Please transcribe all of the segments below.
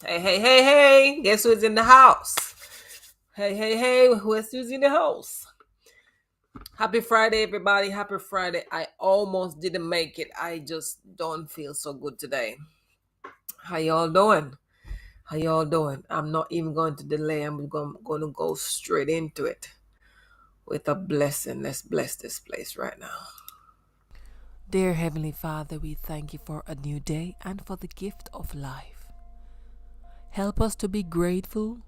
Hey, hey, hey, hey. Guess who's in the house? Hey, hey, hey. Who's in the house? Happy Friday, everybody. Happy Friday. I almost didn't make it. I just don't feel so good today. How y'all doing? How y'all doing? I'm not even going to delay. I'm going to go straight into it with a blessing. Let's bless this place right now. Dear Heavenly Father, we thank you for a new day and for the gift of life. Help us to be grateful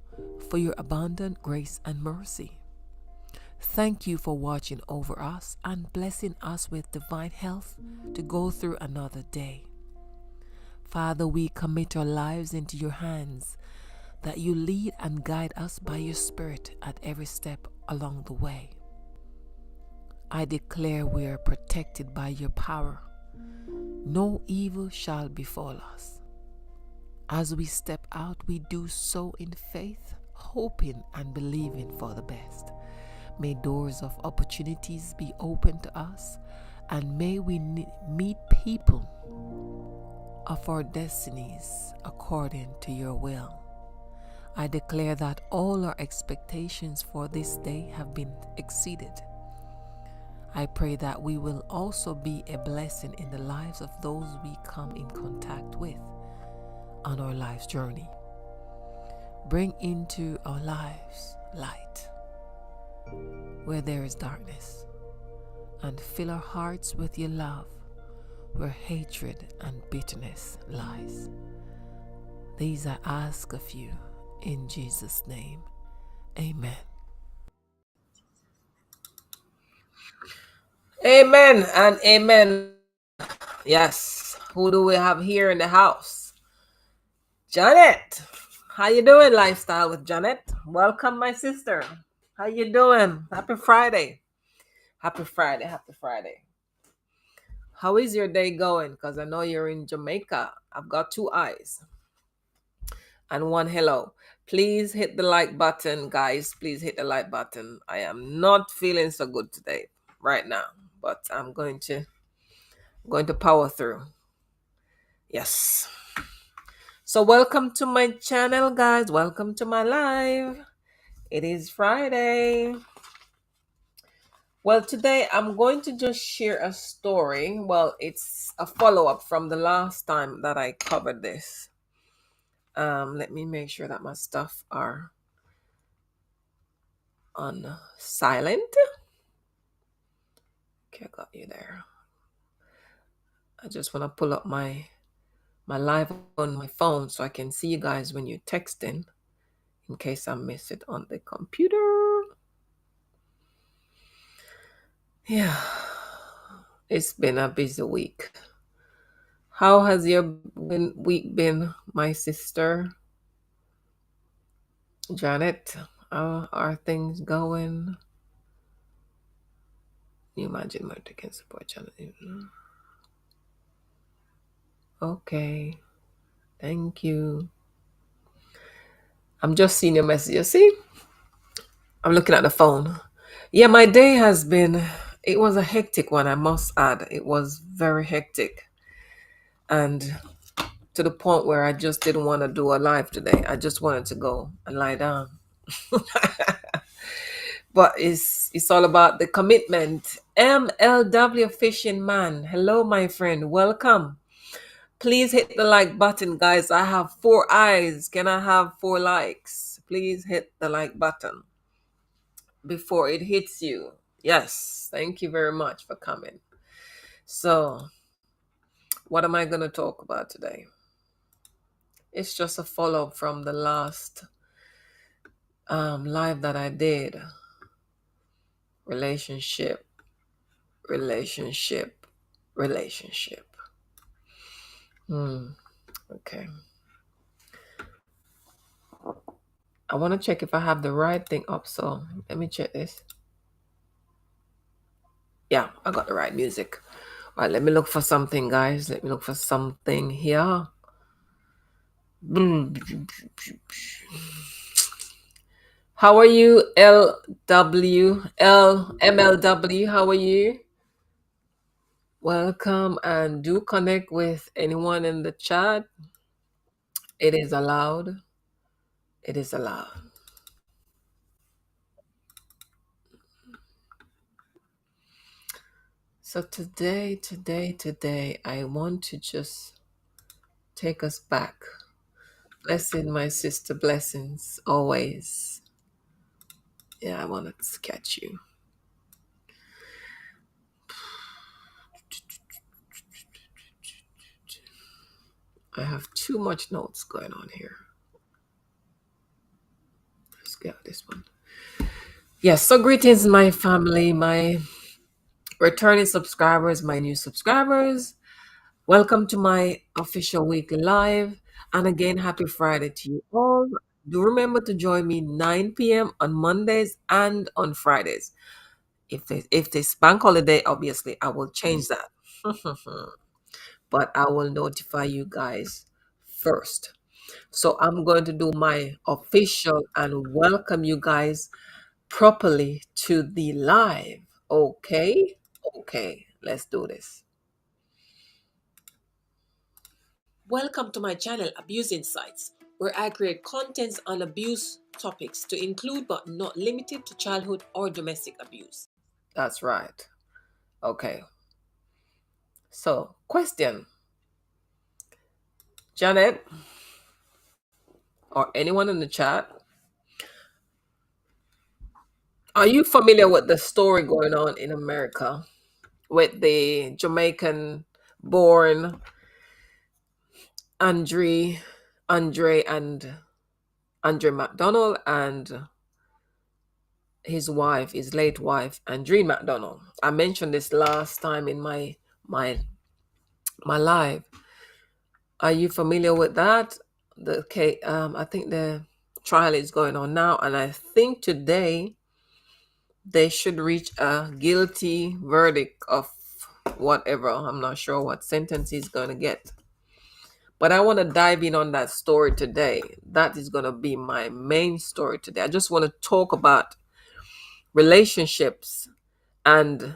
for your abundant grace and mercy. Thank you for watching over us and blessing us with divine health to go through another day. Father, we commit our lives into your hands, that you lead and guide us by your Spirit at every step along the way. I declare we are protected by your power. No evil shall befall us. As we step out, we do so in faith, hoping and believing for the best. May doors of opportunities be open to us, and may we meet people of our destinies according to your will. I declare that all our expectations for this day have been exceeded. I pray that we will also be a blessing in the lives of those we come in contact with on our life's journey. Bring into our lives light where there is darkness, and fill our hearts with your love where hatred and bitterness lies. These I ask of you in Jesus' name. Amen. Amen and amen. Yes. Who do we have here in the house? Janet. How you doing, Lifestyle with Janet? Welcome, my sister. How you doing? Happy Friday. Happy Friday. Happy Friday. How is your day going? Because I know you're in Jamaica. I've got two eyes and one hello. Please hit the like button, guys. Please hit the like button. I am not feeling so good today, right now, but I'm going to power through. Yes. So welcome to my channel, guys. Welcome to my live. It is Friday. Well, today I'm going to just share a story. Well, it's a follow-up from the last time that I covered this. Let me make sure that my stuff are on silent. Okay, I got you there. I just want to pull up my live on my phone so I can see you guys when you're texting, in case I miss it on the computer. Yeah, it's been a busy week. How has your week been, my sister Janet? How are things going? You imagine my can support channel. Okay, thank you. I'm just seeing your message. You see, I'm looking at the phone. Yeah, my day has been. It was a hectic one, I must add. It was very hectic, and to the point where I just didn't want to do a live today. I just wanted to go and lie down. But it's all about the commitment. MLW Fishing Man. Hello, my friend. Welcome. Please hit the like button, guys. I have 4 eyes. Can I have 4 likes? Please hit the like button before it hits you. Yes. Thank you very much for coming. So, what am I going to talk about today? It's just a follow-up from the last live that I did. Relationship. Okay. I want to check if I have the right thing up, so let me check this. Yeah, I got the right music. All right, let me look for something, guys. Let me look for something here. How are you, MLW? How are you? Welcome, and do connect with anyone in the chat. It is allowed. It is allowed. So today, I want to just take us back. Blessing, my sister, blessings always. Yeah, I want to catch you. I have too much notes going on here. Let's get this one. Yes, so greetings, my family, my returning subscribers, my new subscribers. Welcome to my official weekly live. And again, happy Friday to you all. Do remember to join me 9 p.m. on Mondays and on Fridays. If this bank holiday, obviously, I will change that. But I will notify you guys first. So I'm going to do my official and welcome you guys properly to the live. Okay? Okay, let's do this. Welcome to my channel, Abuse Insights, where I create contents on abuse topics to include but not limited to childhood or domestic abuse. That's right. Okay. So, question. Janet, or anyone in the chat, are you familiar with the story going on in America with the Jamaican born Andre and Andre McDonald and his wife, his late wife, Andre McDonald? I mentioned this last time in my my live. Are you familiar with that? The case, I think the trial is going on now, and I think today they should reach a guilty verdict of whatever. I'm not sure what sentence he's going to get. But I want to dive in on that story today. That is going to be my main story today. I just want to talk about relationships, and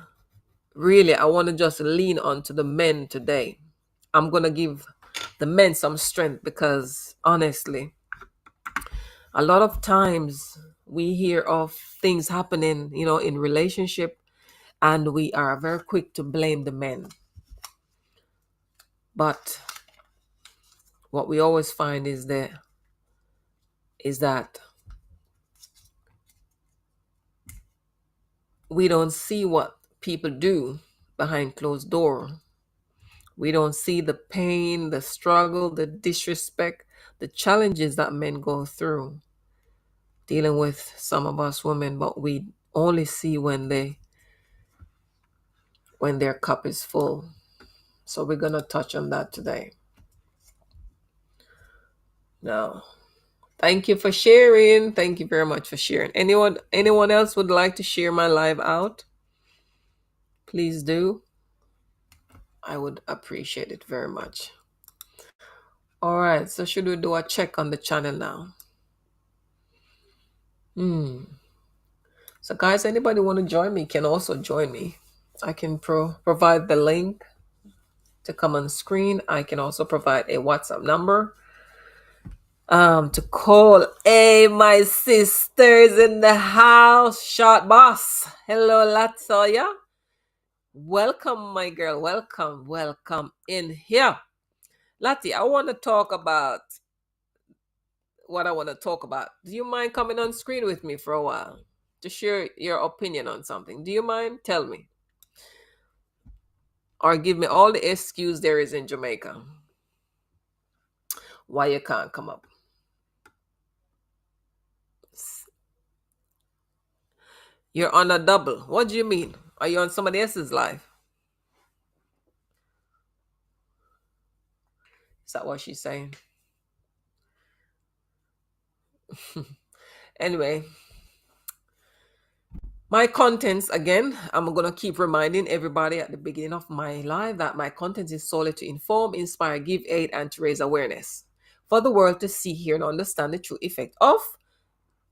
really, I want to just lean on to the men today. I'm going to give the men some strength because honestly, a lot of times we hear of things happening, in relationship, and we are very quick to blame the men. But what we always find is that we don't see what people do behind closed door. We don't see the pain, the struggle, the disrespect, the challenges that men go through dealing with some of us women, but we only see when their cup is full. So we're gonna touch on that today. Now, thank you for sharing. Thank you very much for sharing. Anyone else would like to share my live out? Please do. I would appreciate it very much. All right, so should we do a check on the channel now? So guys, anybody want to join me can also join me. I can provide the link to come on screen. I can also provide a WhatsApp number to call. Hey, my sisters in the house. Short boss. Hello, Latoya. Welcome, my girl. Welcome in here. Lati, I want to talk about what I want to talk about. Do you mind coming on screen with me for a while to share your opinion on something? Do you mind? Tell me. Or give me all the excuse there is in Jamaica why you can't come up. You're on a double. What do you mean? Are you on somebody else's life? Is that what she's saying? Anyway, my contents, again, I'm going to keep reminding everybody at the beginning of my live that my content is solely to inform, inspire, give aid, and to raise awareness for the world to see, hear, and understand the true effect of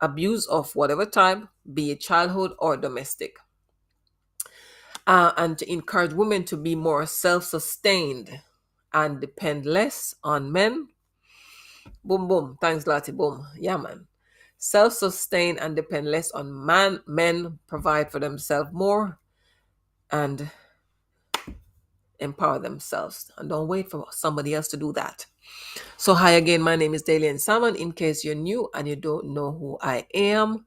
abuse of whatever type, be it childhood or domestic. And to encourage women to be more self-sustained and depend less on men, Boom, boom. Thanks, Lottie. Boom. Yeah, man. Self-sustain and depend less on men provide for themselves more and empower themselves. And don't wait for somebody else to do that. So, hi again. My name is Dalian Salmon. In case you're new and you don't know who I am,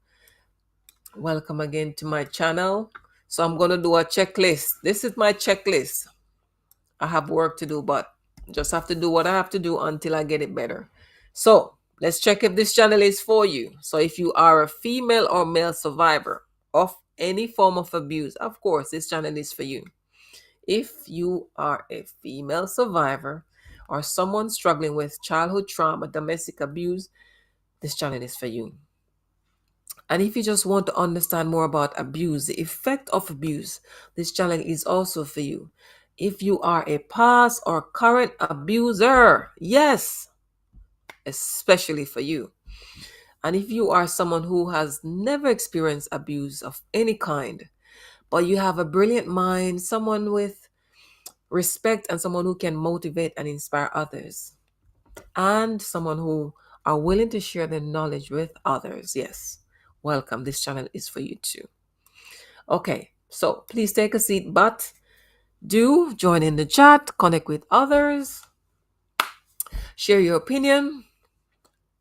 welcome again to my channel. So, I'm going to do a checklist. This is my checklist. I have work to do, but just have to do what I have to do until I get it better. So, let's check if this channel is for you. So, if you are a female or male survivor of any form of abuse, of course, this channel is for you. If you are a female survivor or someone struggling with childhood trauma, domestic abuse, this channel is for you. And if you just want to understand more about abuse, the effect of abuse, this channel is also for you. If you are a past or current abuser, yes, especially for you. And if you are someone who has never experienced abuse of any kind, but you have a brilliant mind, someone with respect and someone who can motivate and inspire others, and someone who are willing to share their knowledge with others, yes, welcome. This channel is for you too. Okay, so please take a seat, but do join in the chat, connect with others, share your opinion,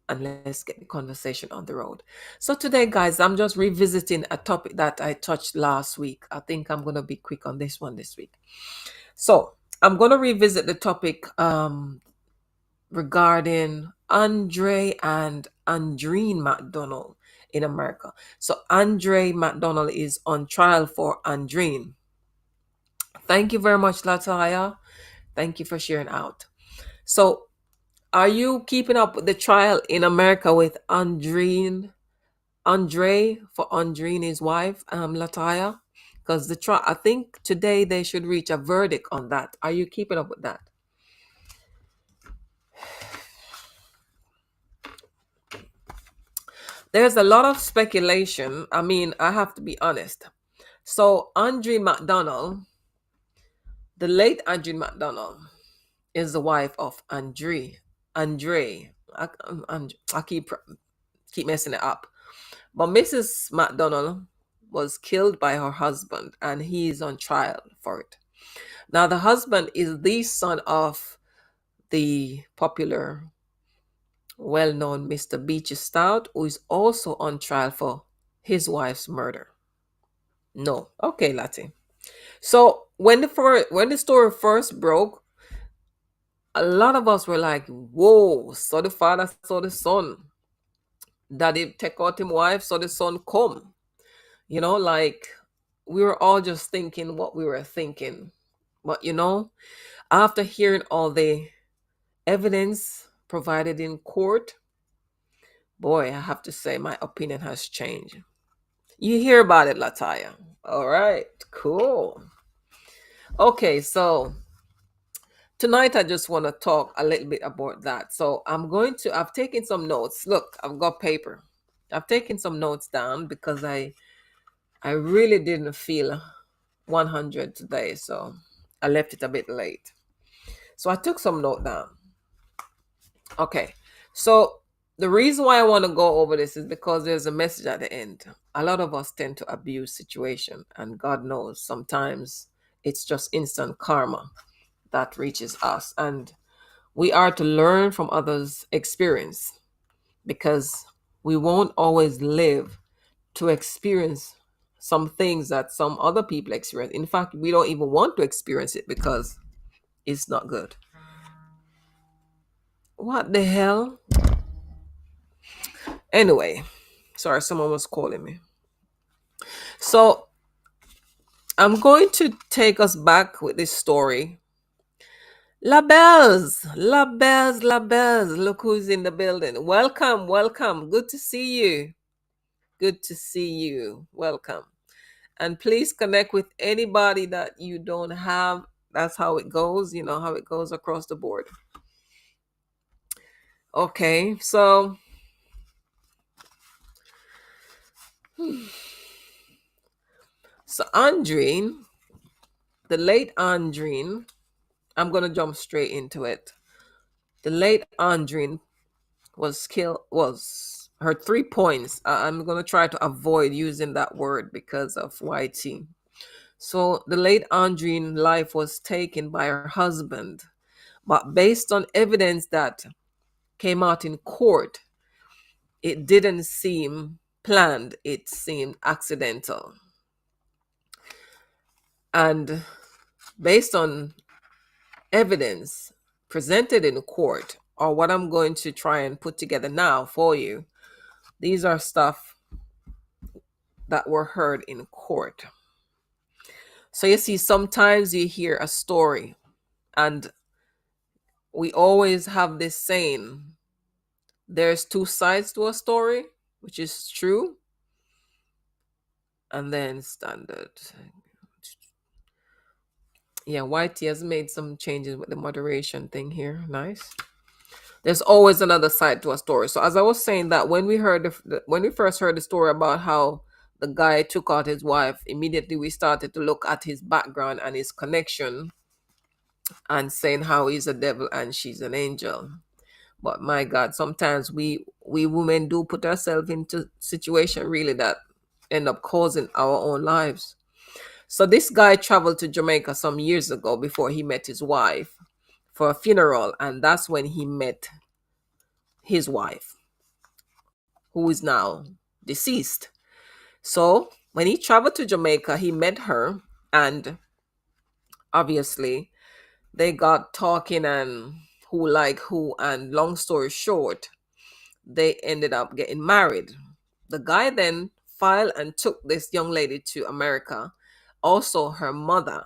and let's get the conversation on the road. So today, guys, I'm just revisiting a topic that I touched last week. I think I'm going to be quick on this one this week. So I'm going to revisit the topic regarding Andre and Andreen McDonald in America. So Andre McDonald is on trial for Andreen. Thank you very much, Lataya. Thank you for sharing out. So, are you keeping up with the trial in America with Andre for Andreen, his wife, Lataya? Because the trial, I think today they should reach a verdict on that. Are you keeping up with that? There's a lot of speculation. I mean, I have to be honest. So, Andre McDonald, the late Andre McDonald, is the wife of Andre. I keep messing it up. But Mrs. McDonald was killed by her husband, and he is on trial for it. Now, the husband is the son of the popular, well-known Mr. Beecher Stout, who is also on trial for his wife's murder. No, okay, Latte. So when the story first broke, a lot of us were like, "Whoa!" So the father saw the son. Daddy take out him wife, so the son come. Like we were all just thinking what we were thinking. But after hearing all the evidence provided in court, boy, I have to say my opinion has changed. You hear about it, Lataya. All right, cool. Okay, so tonight I just want to talk a little bit about that. So I've taken some notes. Look, I've got paper. I've taken some notes down because I really didn't feel 100 today, so I left it a bit late. So I took some note down. Okay, so the reason why I want to go over this is because there's a message at the end. A lot of us tend to abuse situation, and God knows sometimes it's just instant karma that reaches us, and we are to learn from others' experience because we won't always live to experience some things that some other people experience. In fact, we don't even want to experience it because it's not good. What the hell? Anyway, sorry, someone was calling me. So I'm going to take us back with this story. La Bells, La Bells, La Bells. Look who's in the building. Welcome, welcome. Good to see you. Good to see you. Welcome. And please connect with anybody that you don't have. That's how it goes. You know how it goes across the board. Okay, so Andreen, the late Andreen, I'm going to jump straight into it. The late Andreen was killed. Was her 3 points. I'm gonna try to avoid using that word because of YT. So the late Andrine life was taken by her husband, but based on evidence that came out in court, it didn't seem planned. It seemed accidental. And based on evidence presented in court, or what I'm going to try and put together now for you, these are stuff that were heard in court. So you see, sometimes you hear a story, and we always have this saying, there's two sides to a story, which is true, and then standard. Yeah, YT has made some changes with the moderation thing here. Nice. There's always another side to a story. So as I was saying, that when we heard when we first heard the story about how the guy took out his wife, immediately we started to look at his background and his connection and saying how he's a devil and she's an angel. But my God, sometimes we women do put ourselves into situation really that end up causing our own lives. So this guy traveled to Jamaica some years ago before he met his wife for a funeral, and that's when he met his wife, who is now deceased. So when he traveled to Jamaica, he met her, and obviously they got talking and who like who, and long story short, they ended up getting married. The guy then filed and took this young lady to America, also her mother.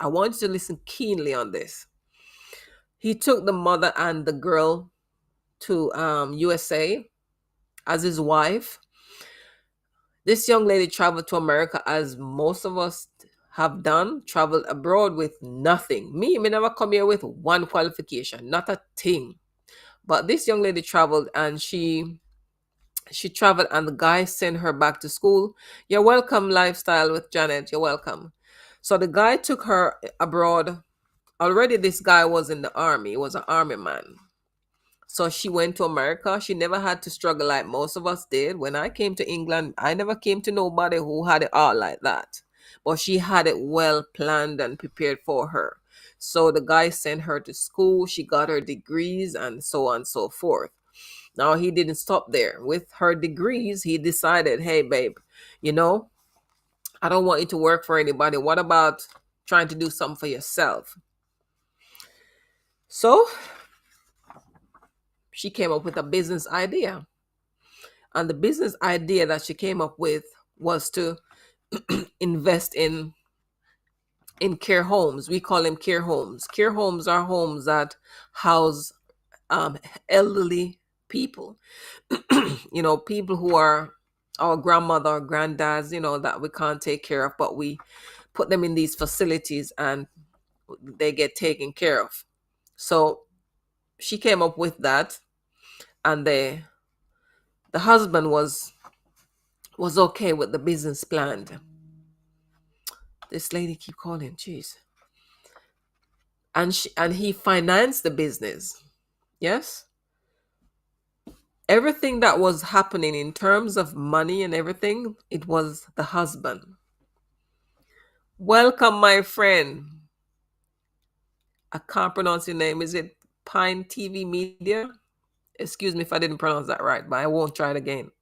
I want you to listen keenly on this. He took the mother and the girl to USA as his wife. This young lady traveled to America, as most of us have done, traveled abroad with nothing. Me never come here with one qualification, not a thing. But this young lady traveled, and she traveled, and the guy sent her back to school. You're welcome, Lifestyle with Janet. You're welcome. So the guy took her abroad. Already this guy was in the army. He was an army man. So she went to America. She never had to struggle like most of us did. When I came to England, I never came to nobody who had it all like that. But she had it well planned and prepared for her. So the guy sent her to school. She got her degrees and so on and so forth. Now he didn't stop there. With her degrees, he decided, hey, babe, you know, I don't want you to work for anybody. What about trying to do something for yourself? So she came up with a business idea. And the business idea that she came up with was to invest in care homes. We call them care homes. Care homes are homes that house elderly people. People who are our grandmother or granddads, that we can't take care of, but we put them in these facilities and they get taken care of. So she came up with that, and the husband was okay with the business plan. This lady keep calling, jeez. And he financed the business. Yes. Everything that was happening in terms of money and everything, it was the husband. Welcome, my friend. I can't pronounce your name. Is it Pine TV Media? Excuse me if I didn't pronounce that right, but I won't try it again.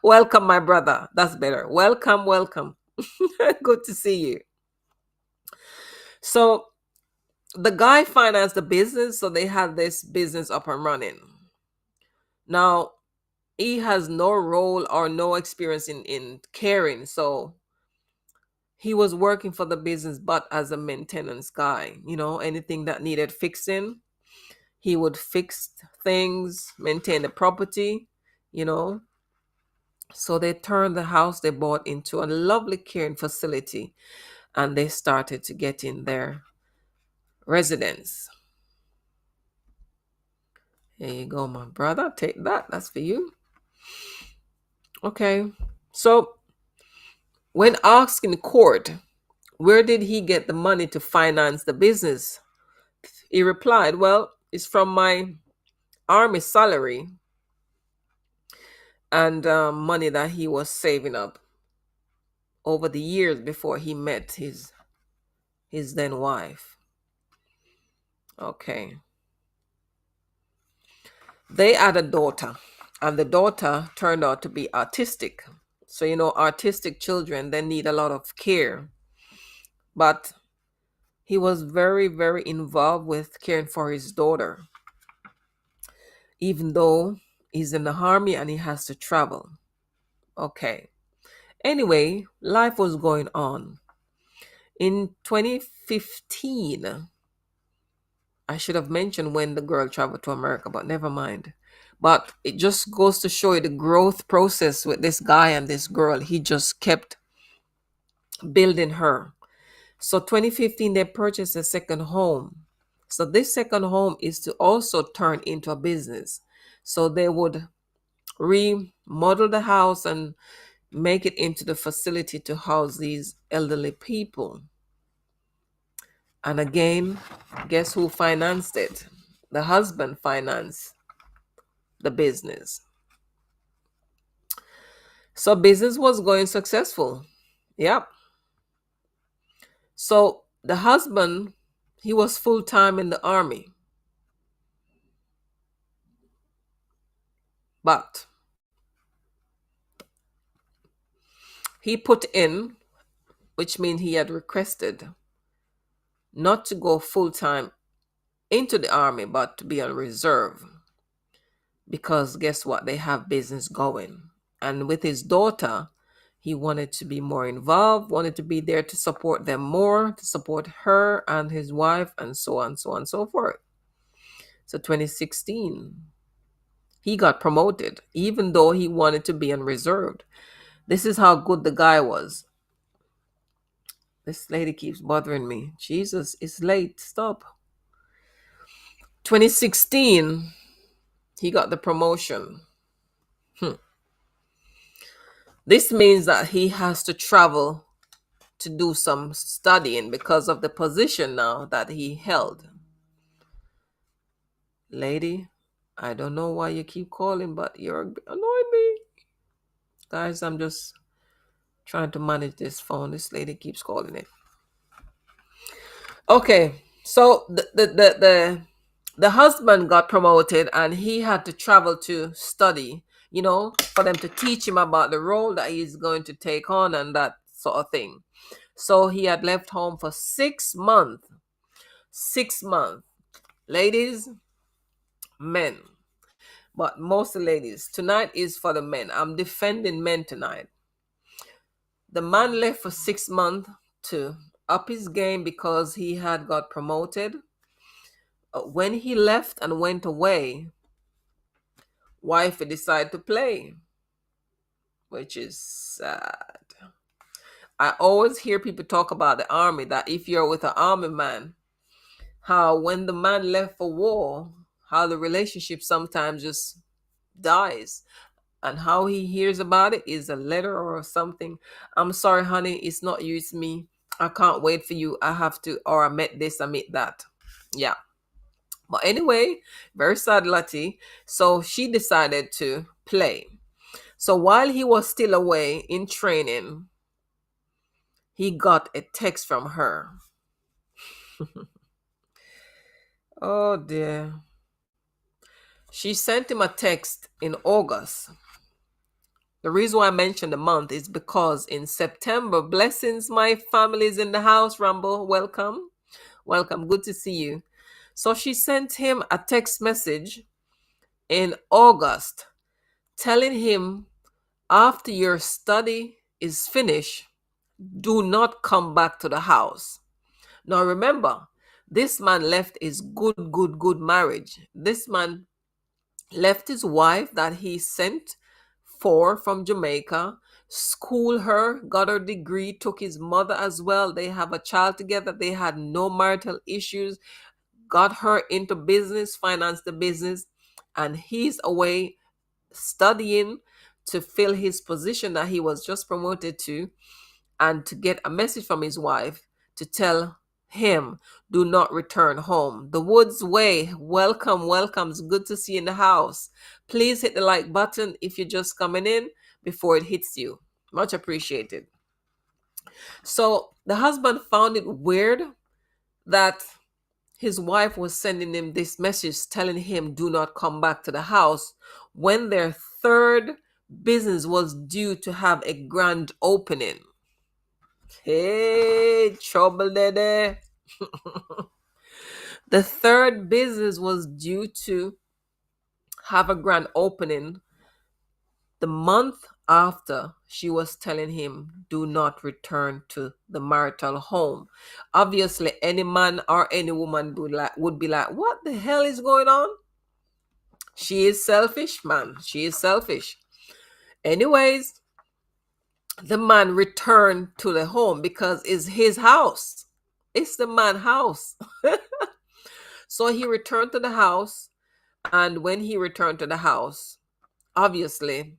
Welcome, my brother. That's better. Welcome. Good to see you. So the guy financed the business, so they had this business up and running. Now, he has no role or no experience in caring, so he was working for the business, but as a maintenance guy. Anything that needed fixing, he would fix things, maintain the property, So they turned the house they bought into a lovely caring facility, and they started to get in their residence. There you go, my brother. Take that. That's for you. Okay. So when asked in court, where did he get the money to finance the business? He replied, well, it's from my army salary and money that he was saving up over the years before he met his then wife. Okay. They had a daughter, and the daughter turned out to be autistic. So, artistic children, they need a lot of care. But he was very, very involved with caring for his daughter, even though he's in the army and he has to travel. Okay. Anyway, life was going on. In 2015, I should have mentioned when the girl traveled to America, but never mind. But it just goes to show you the growth process with this guy and this girl. He just kept building her. So 2015, they purchased a second home. So this second home is to also turn into a business. So they would remodel the house and make it into the facility to house these elderly people. And again, guess who financed it? The husband financed the business. So business was going successful. Yep. So the husband, he was full time in the army. But he put in, which means he had requested not to go full time into the army, but to be on reserve. Because guess what? They have business going. And with his daughter, he wanted to be more involved, wanted to be there to support them more, to support her and his wife, and so on, so on, so forth. So 2016, he got promoted, even though he wanted to be unreserved. This is how good the guy was. This lady keeps bothering me. Jesus, it's late. Stop. 2016, he got the promotion. This means that he has to travel to do some studying because of the position now that he held. Lady, I don't know why you keep calling, but you're annoying me. Guys, I'm just trying to manage this phone. This lady keeps calling it. Okay, so the husband got promoted and he had to travel to study, for them to teach him about the role that he's going to take on and that sort of thing. So he had left home for 6 months. 6 months. Ladies, men, but mostly ladies. Tonight is for the men. I'm defending men tonight. The man left for 6 months to up his game because he had got promoted. When he left and went away, wifey decided to play, which is sad. I always hear people talk about the army, that if you're with an army man, how when the man left for war, how the relationship sometimes just dies. And how he hears about it is a letter or something. I'm sorry, honey, it's not you, it's me. I can't wait for you. I have to, or I met this, I met that. Yeah. But anyway, very sad, Lottie. So she decided to play. So while he was still away in training, he got a text from her. Oh dear. She sent him a text in August. The reason why I mentioned the month is because in September, blessings, my family's in the house, Rambo. Welcome. Welcome. Good to see you. So she sent him a text message in August telling him, after your study is finished, do not come back to the house. Now remember, this man left his good marriage. This man left his wife that he sent for from Jamaica, schooled her, got her degree, took his mother as well. They have a child together. They had no marital issues, got her into business, financed the business, and he's away studying to fill his position that he was just promoted to, and to get a message from his wife to tell him, do not return home. The Woods Way, welcome, welcome. It's good to see you in the house. Please hit the like button if you're just coming in before it hits you. Much appreciated. So the husband found it weird that his wife was sending him this message telling him do not come back to the house when their third business was due to have a grand opening. Hey, trouble there. The third business was due to have a grand opening the month after she was telling him do not return to the marital home. Obviously, any man or any woman would be like, what the hell is going on? She is selfish, man. She is selfish. Anyways, the man returned to the home because it's his house. It's the man's house. So he returned to the house. And when he returned to the house, obviously,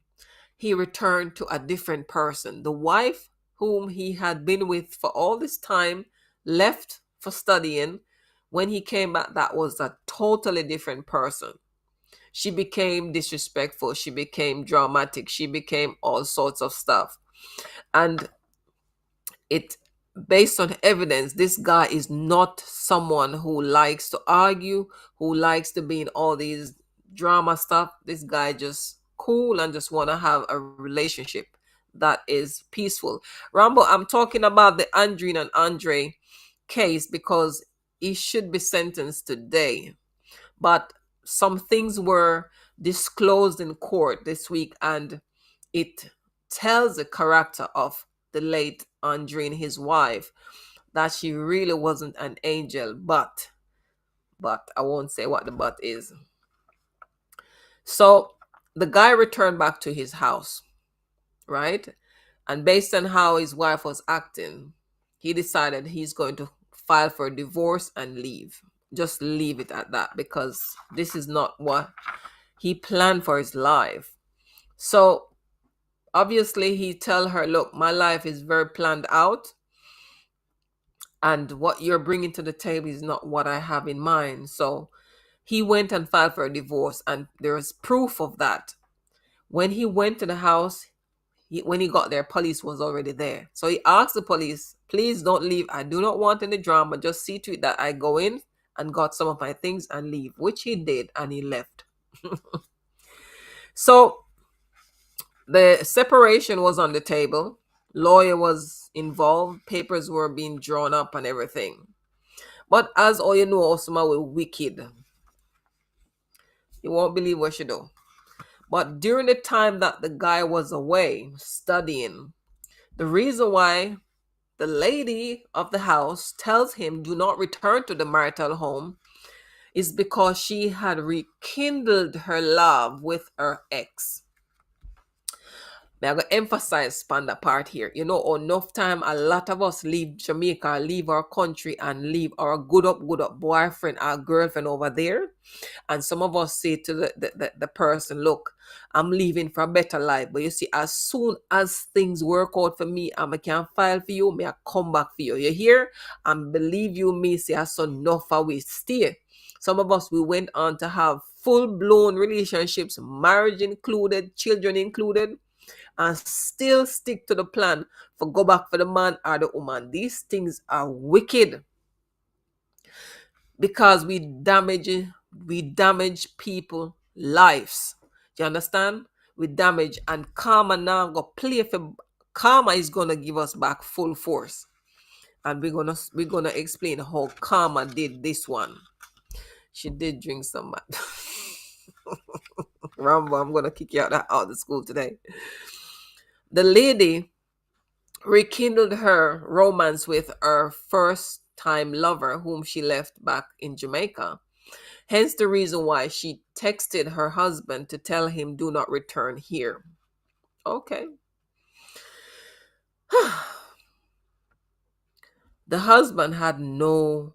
he returned to a different person. The wife whom he had been with for all this time left for studying. When he came back, that was a totally different person. She became disrespectful. She became dramatic. She became all sorts of stuff. And it, based on evidence, this guy is not someone who likes to argue, who likes to be in all these drama stuff. This guy just cool and just want to have a relationship that is peaceful. Rambo, I'm talking about the Andrine and Andre case because he should be sentenced today. But some things were disclosed in court this week, and it tells the character of the late Andre and his wife that she really wasn't an angel, but I won't say what the but is. So the guy returned back to his house, right? And based on how his wife was acting, he decided he's going to file for a divorce and leave. Just leave it at that because this is not what he planned for his life. So obviously he tell her, look, my life is very planned out and what you're bringing to the table is not what I have in mind. So he went and filed for a divorce, and there is proof of that. When he went to the house, when he got there, police was already there. So he asked the police, please don't leave. I do not want any drama. Just see to it that I go in and got some of my things and leave, which he did, and he left. So the separation was on the table. Lawyer was involved. Papers were being drawn up and everything. But as all you know, Osama were wicked. You won't believe what she do. But during the time that the guy was away studying, the reason why the lady of the house tells him do not return to the marital home is because she had rekindled her love with her ex. I'm going to emphasize on that part here. You know, enough time a lot of us leave Jamaica, leave our country, and leave our good up boyfriend, our girlfriend over there. And some of us say to the person, look, I'm leaving for a better life. But you see, as soon as things work out for me, I can file for you, I come back for you. You hear? And believe you me, say, I saw enough we stay. Some of us, we went on to have full-blown relationships, marriage included, children included, and still stick to the plan for go back for the man or the woman. These things are wicked because we damage people lives. Do you understand? We damage, and karma now go play for karma is gonna give us back full force. And we're gonna explain how karma did this one. She did drink some Rambo, I'm gonna kick you out of the school today. The lady rekindled her romance with her first time lover whom she left back in Jamaica. Hence the reason why she texted her husband to tell him do not return here. Okay. The husband had no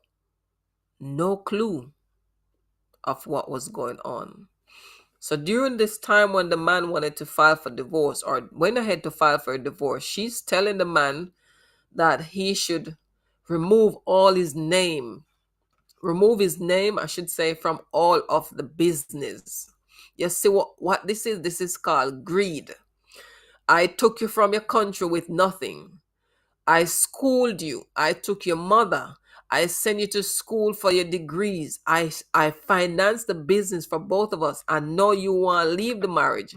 clue of what was going on. So during this time when the man wanted to file for divorce or went ahead to file for a divorce, she's telling the man that he should remove all his name. Remove his name, I should say, from all of the business. You see what this is? This is called greed. I took you from your country with nothing. I schooled you. I took your mother. I sent you to school for your degrees. I financed the business for both of us. I know you want to leave the marriage,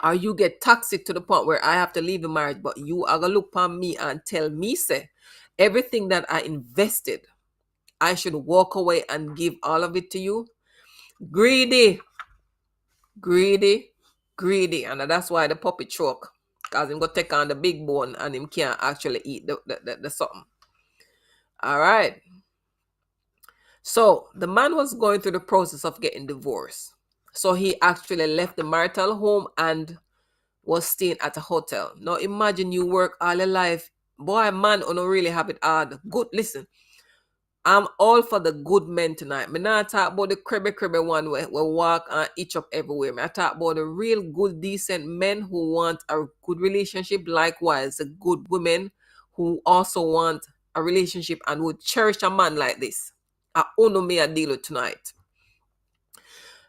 or you get toxic to the point where I have to leave the marriage, but you are going to look upon me and tell me, say, everything that I invested, I should walk away and give all of it to you. Greedy, greedy, greedy. And that's why the puppy choke. Because him go take on the big bone and him can't actually eat the something. All right. So the man was going through the process of getting divorced. So he actually left the marital home and was staying at a hotel. Now imagine you work all your life. Boy, man, don't really have it hard. Good, listen. I'm all for the good men tonight. Me not talk about the cribby one where we walk and itch up everywhere. Me I talk about the real good, decent men who want a good relationship. Likewise, the good women who also want a relationship and would cherish a man like this. I own me a deal with tonight.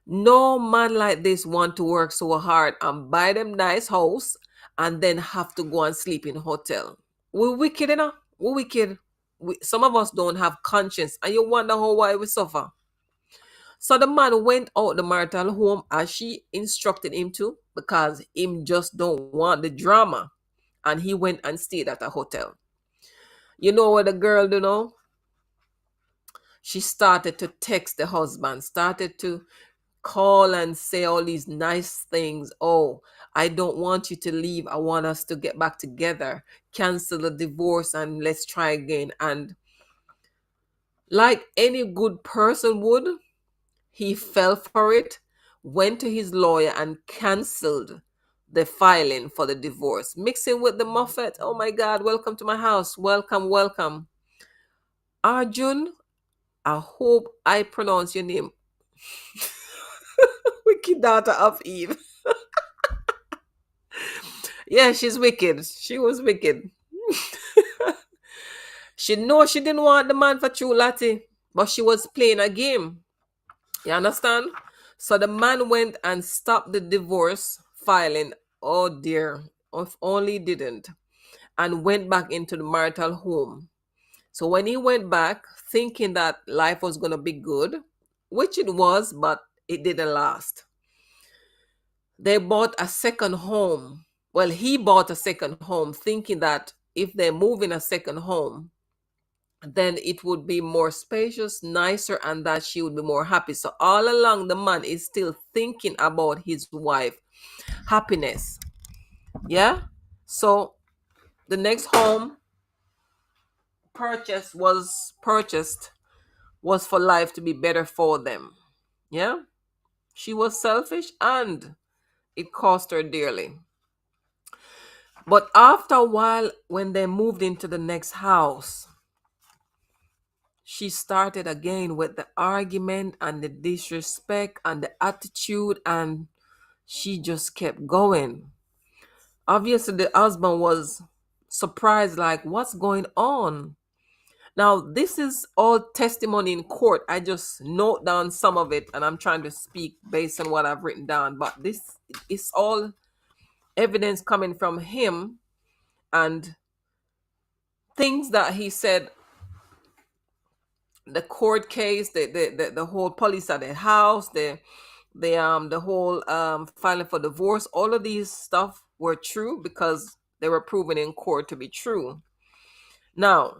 No man like this want to work so hard and buy them nice house and then have to go and sleep in hotel. We wicked enough. We wicked. Some of us don't have conscience, and you wonder how why we suffer. So the man went out the marital home as she instructed him to, because him just don't want the drama, and he went and stayed at a hotel. You know what the girl do know? She started to text the husband, started to call and say all these nice things. Oh, I don't want you to leave. I want us to get back together. Cancel the divorce and let's try again. And like any good person would, he fell for it, went to his lawyer and canceled the filing for the divorce. Mixing with the Moffat. Oh my God, welcome to my house. Welcome, welcome. Arjun, I hope I pronounce your name. Wicked daughter of Eve. Yeah, she's wicked. She was wicked. She know she didn't want the man for true Lottie, but she was playing a game. You understand? So the man went and stopped the divorce filing. Oh dear, if only he didn't. And went back into the marital home. So when he went back, thinking that life was going to be good, which it was, but it didn't last. They bought a second home. Well, he bought a second home thinking that if they move in a second home, then it would be more spacious, nicer, and that she would be more happy. So all along, the man is still thinking about his wife happiness. Yeah. So the next home purchased was for life to be better for them. Yeah. She was selfish and it cost her dearly. But after a while, when they moved into the next house, she started again with the argument and the disrespect and the attitude, and she just kept going. Obviously, the husband was surprised, like, what's going on? Now, this is all testimony in court. I just note down some of it and I'm trying to speak based on what I've written down. But this is all evidence coming from him and things that he said. The court case, the whole police at the house, the whole filing for divorce, all of these stuff were true because they were proven in court to be true. Now,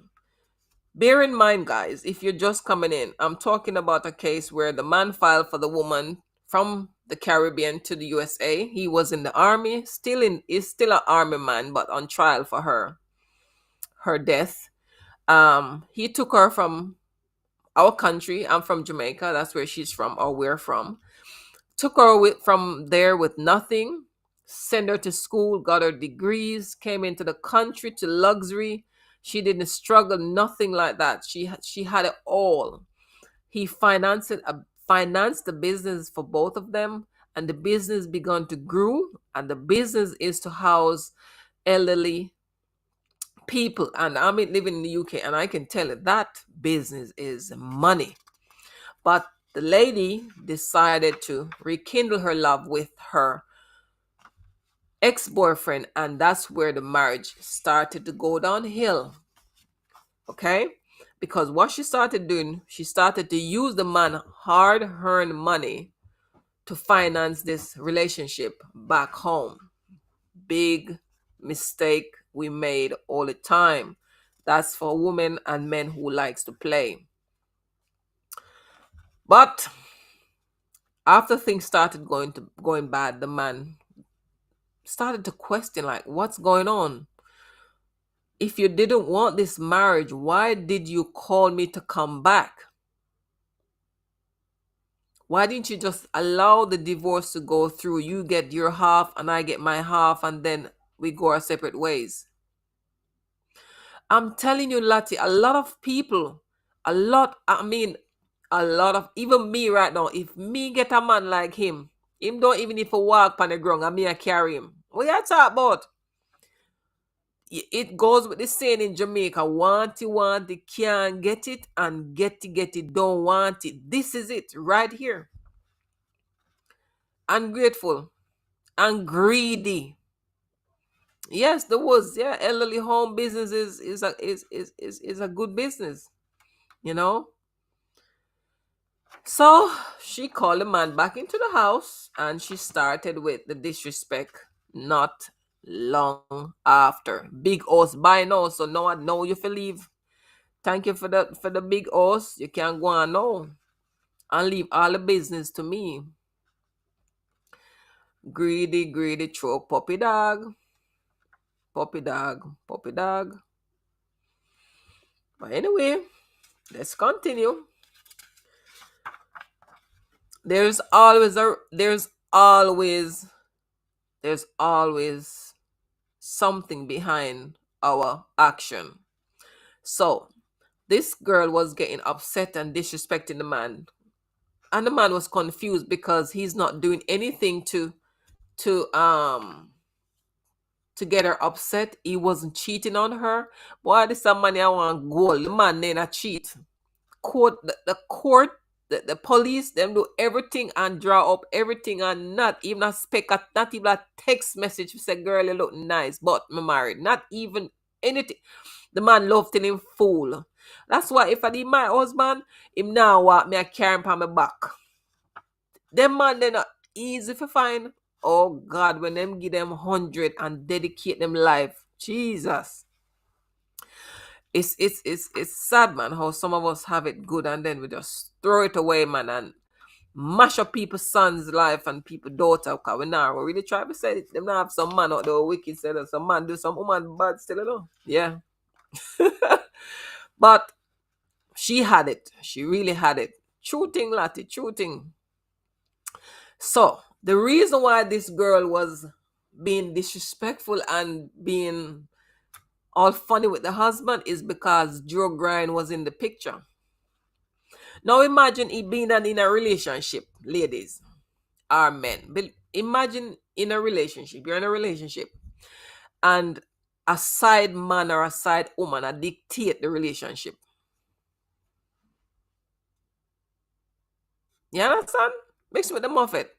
bear in mind, guys, if you're just coming in, I'm talking about a case where the man filed for the woman from the Caribbean to the USA. He was in the army, is still an army man, but on trial for her death. He took her from our country. I'm from Jamaica. That's where she's from, or we're from. Took her from there with nothing, sent her to school, got her degrees, came into the country to luxury. She didn't struggle, nothing like that. She had it all. He financed the business for both of them, and the business began to grow. And the business is to house elderly people, and I'm living in the UK, and I can tell you that business is money. But the lady decided to rekindle her love with her ex-boyfriend, and that's where the marriage started to go downhill. Okay, because what she started doing, she started to use the man hard-earned money to finance this relationship back home. Big mistake we made all the time. That's for women and men who likes to play. But after things started going bad, the man started to question, like, what's going on? If you didn't want this marriage, why did you call me to come back? Why didn't you just allow the divorce to go through? You get your half and I get my half, and then we go our separate ways. I'm telling you, Lati, a lot of people, a lot of, even me right now, if me get a man like him don't even if walk on the ground and me I carry him. What you talk about? It goes with the saying in Jamaica, want it, can't get it, and get it, don't want it. This is it right here. Ungrateful and greedy. Yes, there was, yeah, elderly home business is a good business, you know. So she called the man back into the house, and she started with the disrespect not long after. Big house by now, so now I know you feel leave. Thank you for the big house. You can't go on now and leave all the business to me. Greedy, throw puppy dog. Puppy dog. But anyway, let's continue. There's always something behind our action. So this girl was getting upset and disrespecting the man, and the man was confused because he's not doing anything to to get her upset. He wasn't cheating on her. Boy, this some money I want gold. The man then a cheat. Court, the police, them do everything and draw up everything, and not even a speck, not even a text message to say, girl, you look nice, but me married. Not even anything. The man love till him fool. That's why if I need my husband, him now want me I carry him on my back. Them man, they not easy to find. Oh God, when them give them 100 and dedicate them life, Jesus. It's sad, man, how some of us have it good and then we just throw it away, man, and mash up people's son's life and people's daughter. Cause we now we really try to say it. Them now have some man out there wicked, say that some man do some woman bad still, you know. Yeah. But she had it. She really had it. True thing, Lati, true thing. So the reason why this girl was being disrespectful and being all funny with the husband is because Joe Grind was in the picture. Now imagine he being in a relationship, ladies or men. Imagine in a relationship, you're in a relationship, and a side man or a side woman dictate the relationship. You understand? Mix with the Muffet.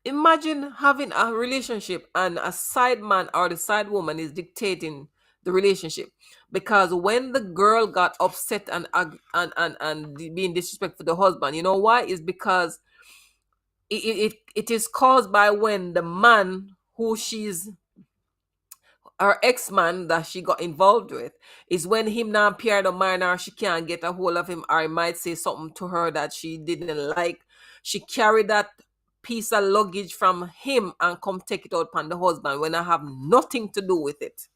Imagine having a relationship and a side man or the side woman is dictating the relationship. Because when the girl got upset and being disrespectful to the husband, you know why? Is because it is caused by when the man who she's her ex-man that she got involved with is when him now appear the mind, or she can't get a hold of him, or he might say something to her that she didn't like. She carried that piece of luggage from him and come take it out upon the husband when I have nothing to do with it.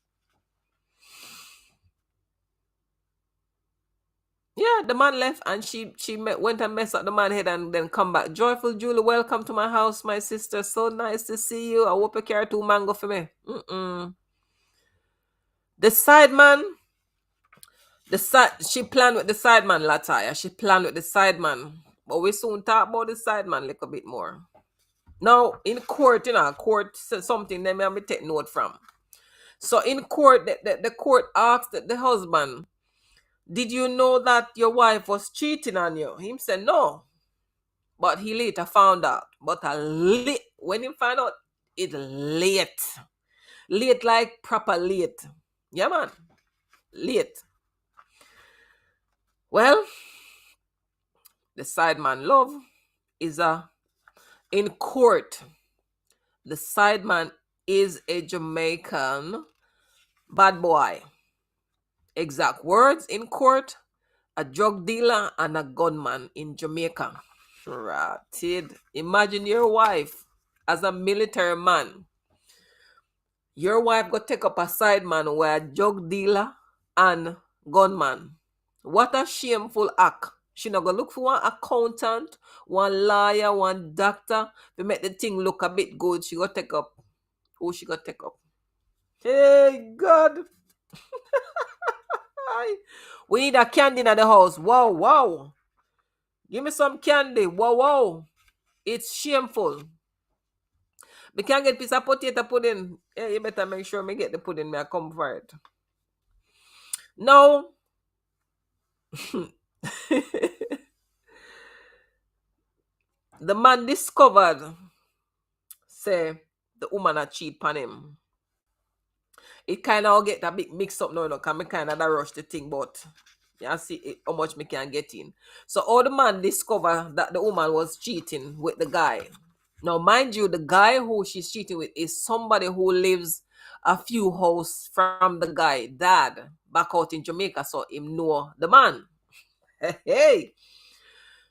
Yeah, the man left and she went and messed up the man head and then come back. Joyful Julie, welcome to my house, my sister. So nice to see you. I hope you carry 2 mango for me. The side man, she planned with the side man, Lataya. She planned with the side man. But we soon talk about the side man a little bit more. Now, in court, court says something that me take note from. So in court, the court asked the husband, did you know that your wife was cheating on you? Him said no. But he later found out. But when he found out, it's late. Late like proper late. Yeah, man. Late. Well, the sideman love is in court. The sideman is a Jamaican bad boy. Exact words in court: a drug dealer and a gunman in Jamaica. Ratted. Imagine your wife as a military man. Your wife go take up a sideman where a drug dealer and gunman. What a shameful act. She not gonna look for one accountant, one lawyer, one doctor to make the thing look a bit good. She go take up. Who she go take up? Hey God. We need a candy in the house. Wow, wow. Give me some candy. Wow, wow. It's shameful. We can't get piece of potato pudding. Yeah, you better make sure me get the pudding. Me I come for it. No. The man discovered, say, the woman a cheat on him. It kind of get a bit mixed up now, because me kind of rush the thing, but you see how much me can get in. So all the man discovered that the woman was cheating with the guy. Now, mind you, the guy who she's cheating with is somebody who lives a few houses from the guy dad back out in Jamaica, so him know the man. Hey,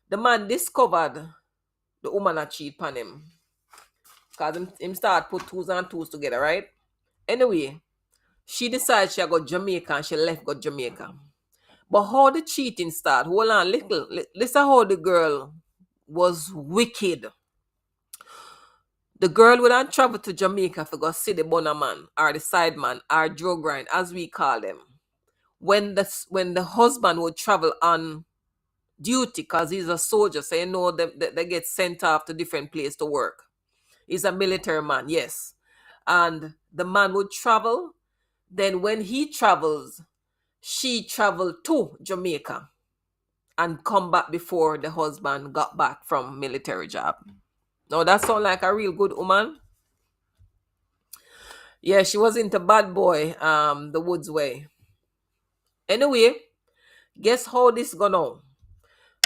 the man discovered the woman a cheat on him, because him start put twos and twos together, right? Anyway, she decided she go Jamaica and she left go Jamaica. But how the cheating start? Hold on, listen how the girl was wicked. The girl would not travel to Jamaica to go see the bonner man or the side man or drug grind, as we call them. When the husband would travel on duty, because he's a soldier, so you know they get sent off to different places to work. He's a military man, yes. And the man would travel. Then when he travels, she traveled to Jamaica and come back before the husband got back from military job. Now that sounds like a real good woman. Yeah, she was into bad boy, the woods way. Anyway, guess how this gone on?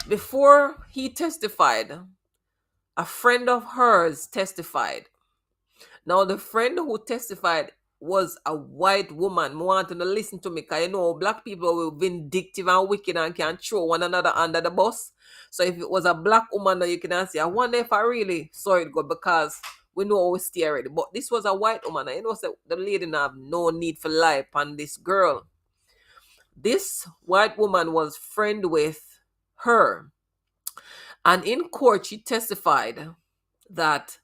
Before he testified, a friend of hers testified. Now, the friend who testified was a white woman. I want to listen to me, because you know black people will vindictive and wicked and can throw one another under the bus. So if it was a black woman, you can say, I wonder if I really saw it good, because we know how we stay already. But this was a white woman, and you know, so the lady have no need for life on this girl. This white woman was friend with her. And in court, she testified that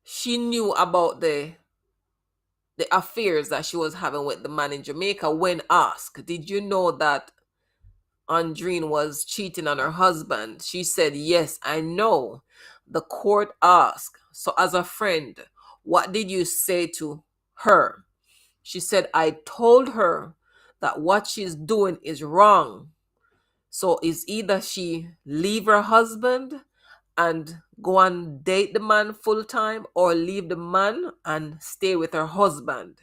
she knew about the affairs that she was having with the man in Jamaica. When asked, did you know that Andreen was cheating on her husband? She said, yes, I know. The court asked, so as a friend, what did you say to her? She said, I told her that what she's doing is wrong. So it's either she leave her husband and go and date the man full time, or leave the man and stay with her husband.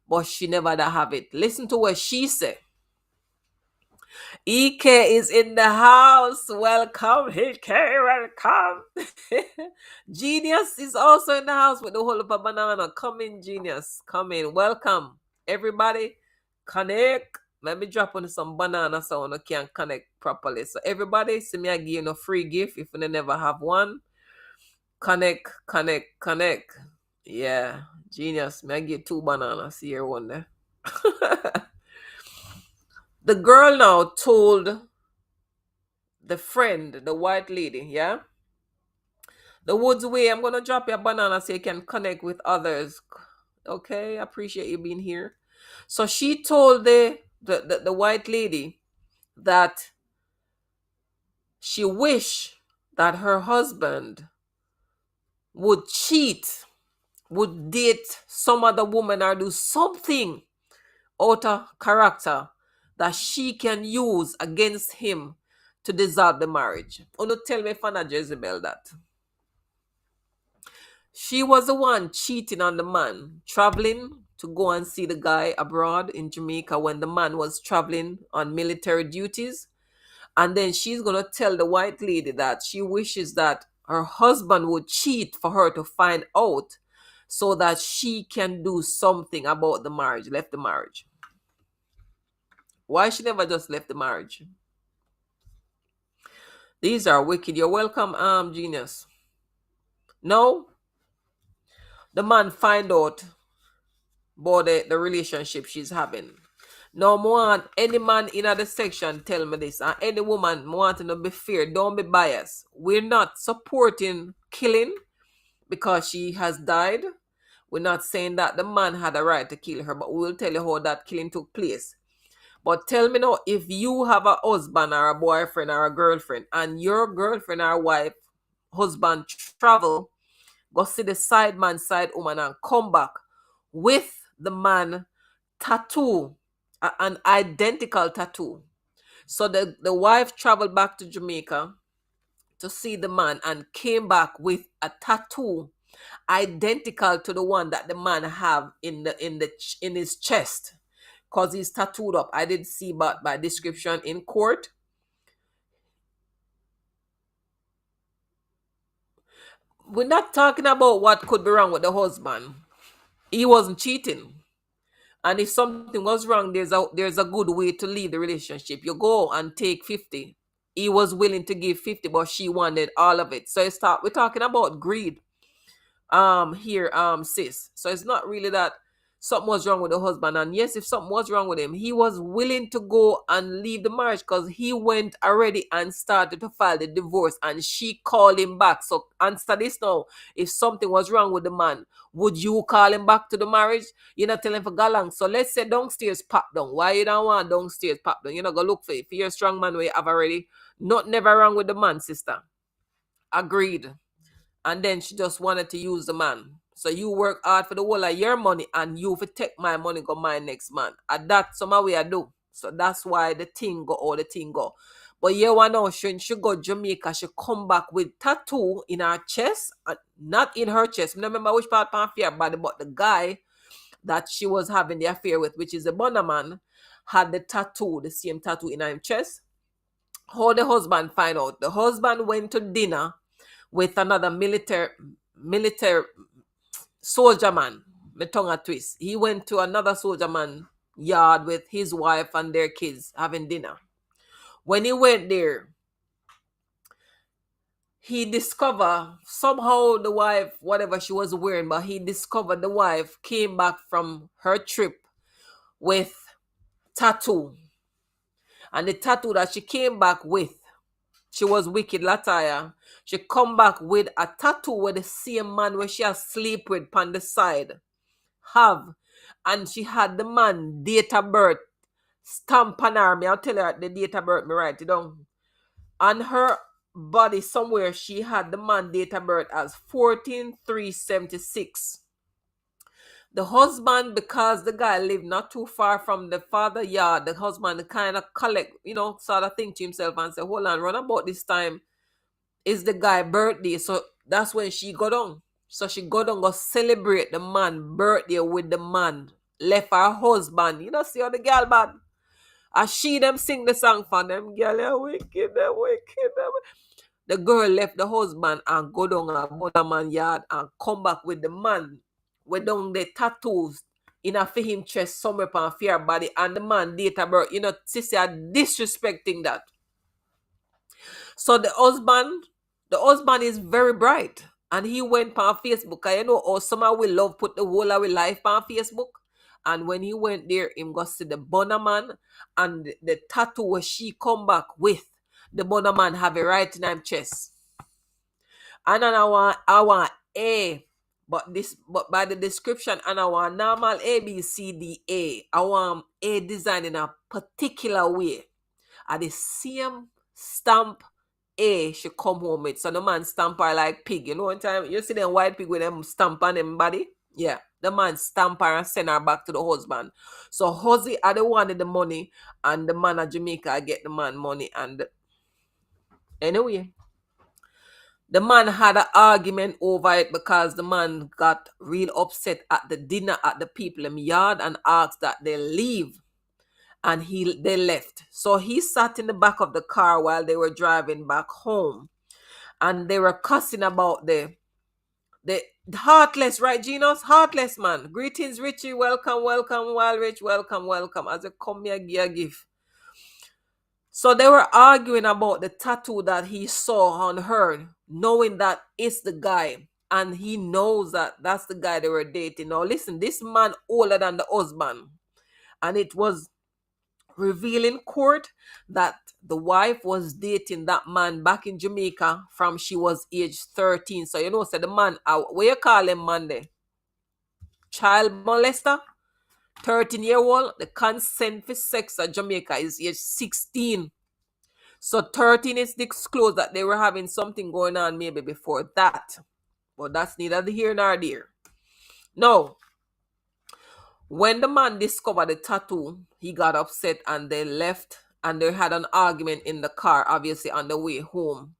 But she never da have it. Listen to what she said. EK is in the house. Welcome, EK. Welcome. Genius is also in the house with the whole of a banana. Come in, Genius. Come in. Welcome, everybody. Connect. Let me drop on some banana so you can connect properly. So everybody, see me I give you a free gift if you never have one. Connect, connect, connect. Yeah, Genius. May I get 2 bananas here one there. The girl now told the friend, the white lady, yeah? The woods way, I'm gonna drop your banana so you can connect with others. Okay, I appreciate you being here. So she told the white lady that she wished that her husband would cheat would date some other woman or do something out of character that she can use against him to dissolve the marriage. Oh, no, tell me if I'm not Jezebel that. She was the one cheating on the man, traveling to go and see the guy abroad in Jamaica when the man was traveling on military duties. And then she's going to tell the white lady that she wishes that her husband would cheat for her to find out so that she can do something about the marriage, left the marriage. Why she never just left the marriage? These are wicked. You're welcome, genius. No, the man find out about the relationship she's having. No more any man in the section tell me this, and any woman wanting to be fair, don't be biased. We're not supporting killing because she has died. We're not saying that the man had a right to kill her, but we'll tell you how that killing took place. But tell me now, if you have a husband or a boyfriend or a girlfriend, and your girlfriend or wife, husband travel, go see the side man, side woman, and come back with the man tattoo, an identical tattoo. So the wife traveled back to Jamaica to see the man and came back with a tattoo identical to the one that the man have in his chest, because he's tattooed up. I did see, but by description in court. We're not talking about what could be wrong with the husband. He wasn't cheating. And if something was wrong, there's a good way to leave the relationship. You go and take 50. He was willing to give 50, but she wanted all of it. So we're talking about greed. Here, sis. So it's not really that something was wrong with the husband. And yes, if something was wrong with him, he was willing to go and leave the marriage because he went already and started to file the divorce, and she called him back. So answer this now. If something was wrong with the man, would you call him back to the marriage? You're not telling for galang. So let's say downstairs pop down. Why you don't want downstairs pop down? You're not gonna look for it. If you're a strong man where you have already, not never wrong with the man, sister. Agreed. And then she just wanted to use the man. So you work hard for the whole of your money, and you for take my money go my next man. And that's some way I do. So that's why the thing go all the thing go. But yeah, one now she go Jamaica, she come back with tattoo in her chest, not in her chest. I don't remember which part of her body, but the guy that she was having the affair with, which is a Bonner man, had the tattoo, the same tattoo in her chest. How the husband find out? The husband went to dinner with another military soldier man. My tongue a twist. He went to another soldier man yard with his wife and their kids having dinner. When he went there, he discovered somehow the wife, whatever she was wearing, but he discovered the wife came back from her trip with tattoo. And the tattoo that she came back with, she was wicked, Lataya. She come back with a tattoo with the same man where she has sleep with on the side. Have. And she had the man date of birth stamp on her. I'll tell her the date of birth, me write it down. On her body somewhere, she had the man date of birth as 14/3/76. The husband, because the guy lived not too far from the father yard, the husband kind of collect, sort of think to himself and say, hold on, run about this time is the guy birthday. So that's when she got on. So she got on go celebrate the man birthday with the man. Left her husband. See how the girl bad. As she them sing the song for them. Girl, they're wicked, they're wicked. The girl left the husband and go down a mother man yard and come back with the man. With down the tattoos in a for him chest somewhere upon fear body, and the man date of birth. Sister disrespecting that. So the husband is very bright. And he went on Facebook. Or someone will love put the whole of his life on Facebook. And when he went there, him go see the Bonner man and the tattoo where she come back with. The Bonner man have a right in his chest. And then I want A. But by the description, and I want normal A, B, C, D, A. I want A design in a particular way. At the same stamp A should come home with. So the man stamp her like pig. One time you see them white pig with them stamp on them body. Yeah, the man stamp her and send her back to the husband. So Hosey are the one with the money, and the man of Jamaica get the man money. And anyway, the man had an argument over it because the man got real upset at the dinner at the people in yard and asked that they leave. And they left. So he sat in the back of the car while they were driving back home. And they were cussing about the heartless, right, Genos? Heartless man. Greetings, Richie. Welcome, welcome, Rich. Welcome, welcome. As you come here, give a gift. So they were arguing about the tattoo that he saw on her, knowing that it's the guy. And he knows that that's the guy they were dating. Now, listen, this man older than the husband. And it was revealed in court that the wife was dating that man back in Jamaica from she was age 13. So, you know, so the man, what you call him, Monday? Child molester? 13-year-old. The consent for sex at Jamaica is age 16. So 13 is disclosed that they were having something going on maybe before that. But that's neither here nor there. No. When the man discovered the tattoo, he got upset and they left, and they had an argument in the car, obviously on the way home,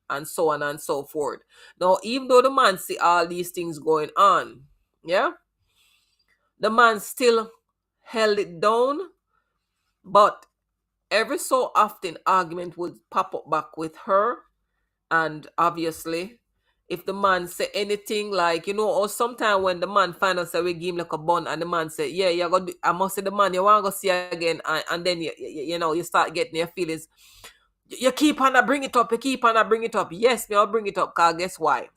and so on and so forth. Now, even though the man see all these things going on, yeah, the man still held it down, but every so often argument would pop up back with her, and obviously if the man say anything like, you know, or sometimes when the man find out say we give him like a bun and the man say, yeah, you got I must say the man you want to go see again, and then you know you start getting your feelings. You keep on to bring it up, you keep on to bring it up. Yes, me I'll bring it up, because guess why?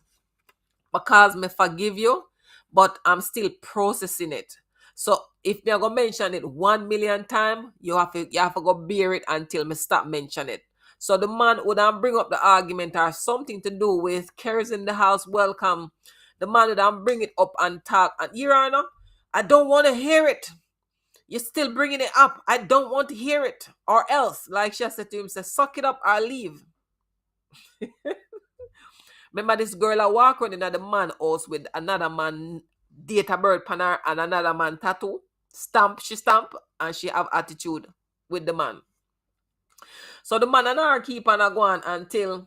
Because me forgive you, but I'm still processing it. So if me I go mention it 1,000,000 times, you have to go bear it until me stop mention it. So the man would bring up the argument or something to do with Kerry's in the house, welcome. The man would bring it up and talk, and Your Honor, I don't want to hear it. You're still bringing it up. I don't want to hear it. Or else, like she said to him, say, suck it up or leave. Remember this girl I walk around in the man house with another man date a bird pan her and another man tattoo. She stamp and she have attitude with the man. So the man and her keep on going until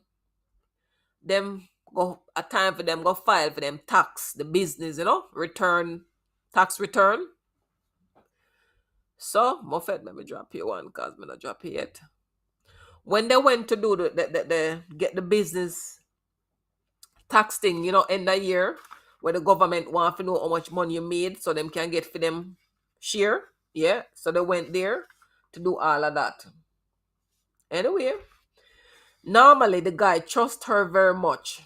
them go a time for them go file for them tax, the business, you know, tax return. So, Moffett, let me drop you one because I'm not drop it yet. When they went to do the get the business tax thing, you know, end of year, where the government want to know how much money you made so them can get for them share. Yeah. So they went there to do all of that. Anyway, normally the guy trusts her very much.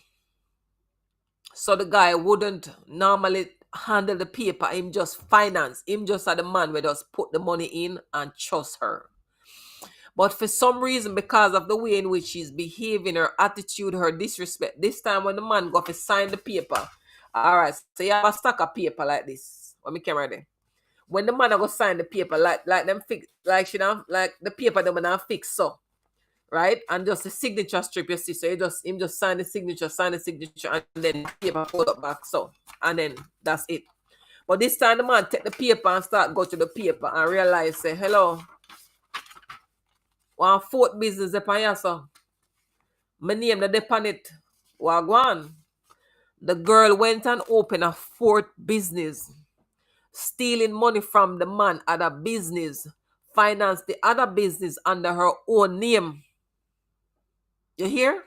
So the guy wouldn't normally handle the paper. Him just finance. Him just are the man where just put the money in and trust her. But for some reason, because of the way in which she's behaving, her attitude, her disrespect, this time when the man got to sign the paper, all right, so you have a stack of paper like this. Let me camera there. When the man go sign the paper, like them fix, like she don't, like the paper them not fix so, right? And just the signature strip, you see, so him just sign the signature, and then the paper fold up back so, and then that's it. But this time the man take the paper and start go to the paper and realize, say, hello, one fourth business upon here, so my name the depend it. Wagwan. The girl went and opened a fourth business, stealing money from the man at a business, financed the other business under her own name. You hear?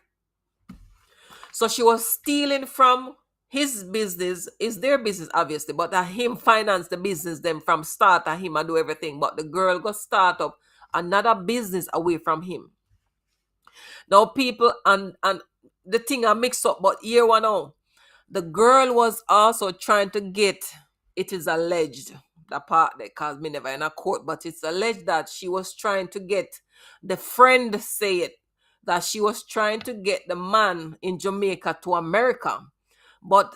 So she was stealing from his business, is their business obviously, but him finance the business them from start and him and do everything. But the girl got start up another business away from him. Now people and the thing I mix up, but here one now. The girl was also trying to get, it is alleged, the part that caused me never in a court, but it's alleged that she was trying to get, the friend say it, that she was trying to get the man in Jamaica to America. But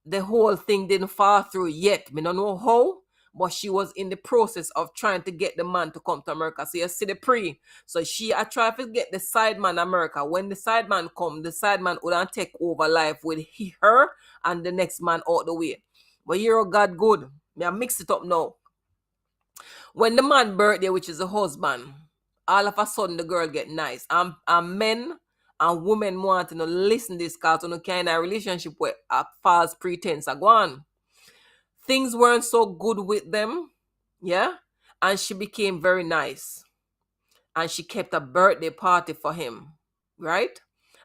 the whole thing didn't fall through yet. I don't know how, but she was in the process of trying to get the man to come to America. So you see the pre. So she I try to get the side man America. When the side man come, the side man wouldn't take over life with her and the next man out the way. But you're God good. Me I mix it up now. When the man birthday, which is the husband, all of a sudden the girl get nice. And men and women want to listen this cause on a kind of relationship where a false pretense are gone. Things weren't so good with them, yeah, and she became very nice, and she kept a birthday party for him, right?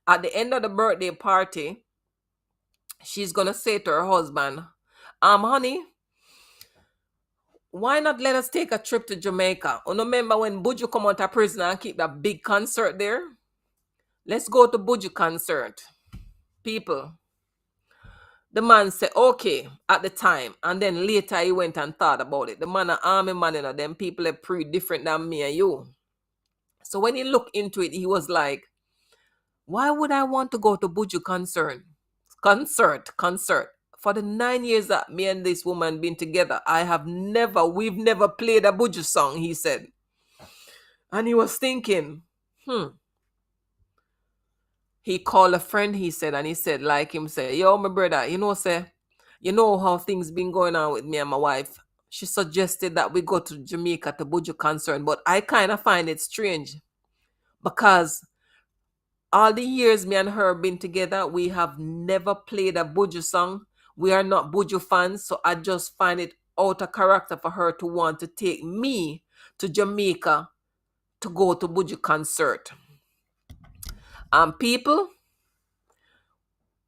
At the end of the birthday party, she's gonna say to her husband, honey, why not let us take a trip to Jamaica? You remember when Buju come out of prison and keep that big concert there? Let's go to Buju concert. People. The man said, okay, at the time. And then later he went and thought about it. The man an army man, you know, them people are pretty different than me and you. So when he looked into it, he was like, why would I want to go to Buju concert? Concert. For the 9 years that me and this woman been together, we've never played a Buju song, he said. And he was thinking, He called a friend, he said, and he said, like him say, yo, my brother, you know how things been going on with me and my wife. She suggested that we go to Jamaica to Buju concert, but I kind of find it strange because all the years me and her been together, we have never played a Buju song. We are not Buju fans, so I just find it out of character for her to want to take me to Jamaica to go to Buju concert. And people,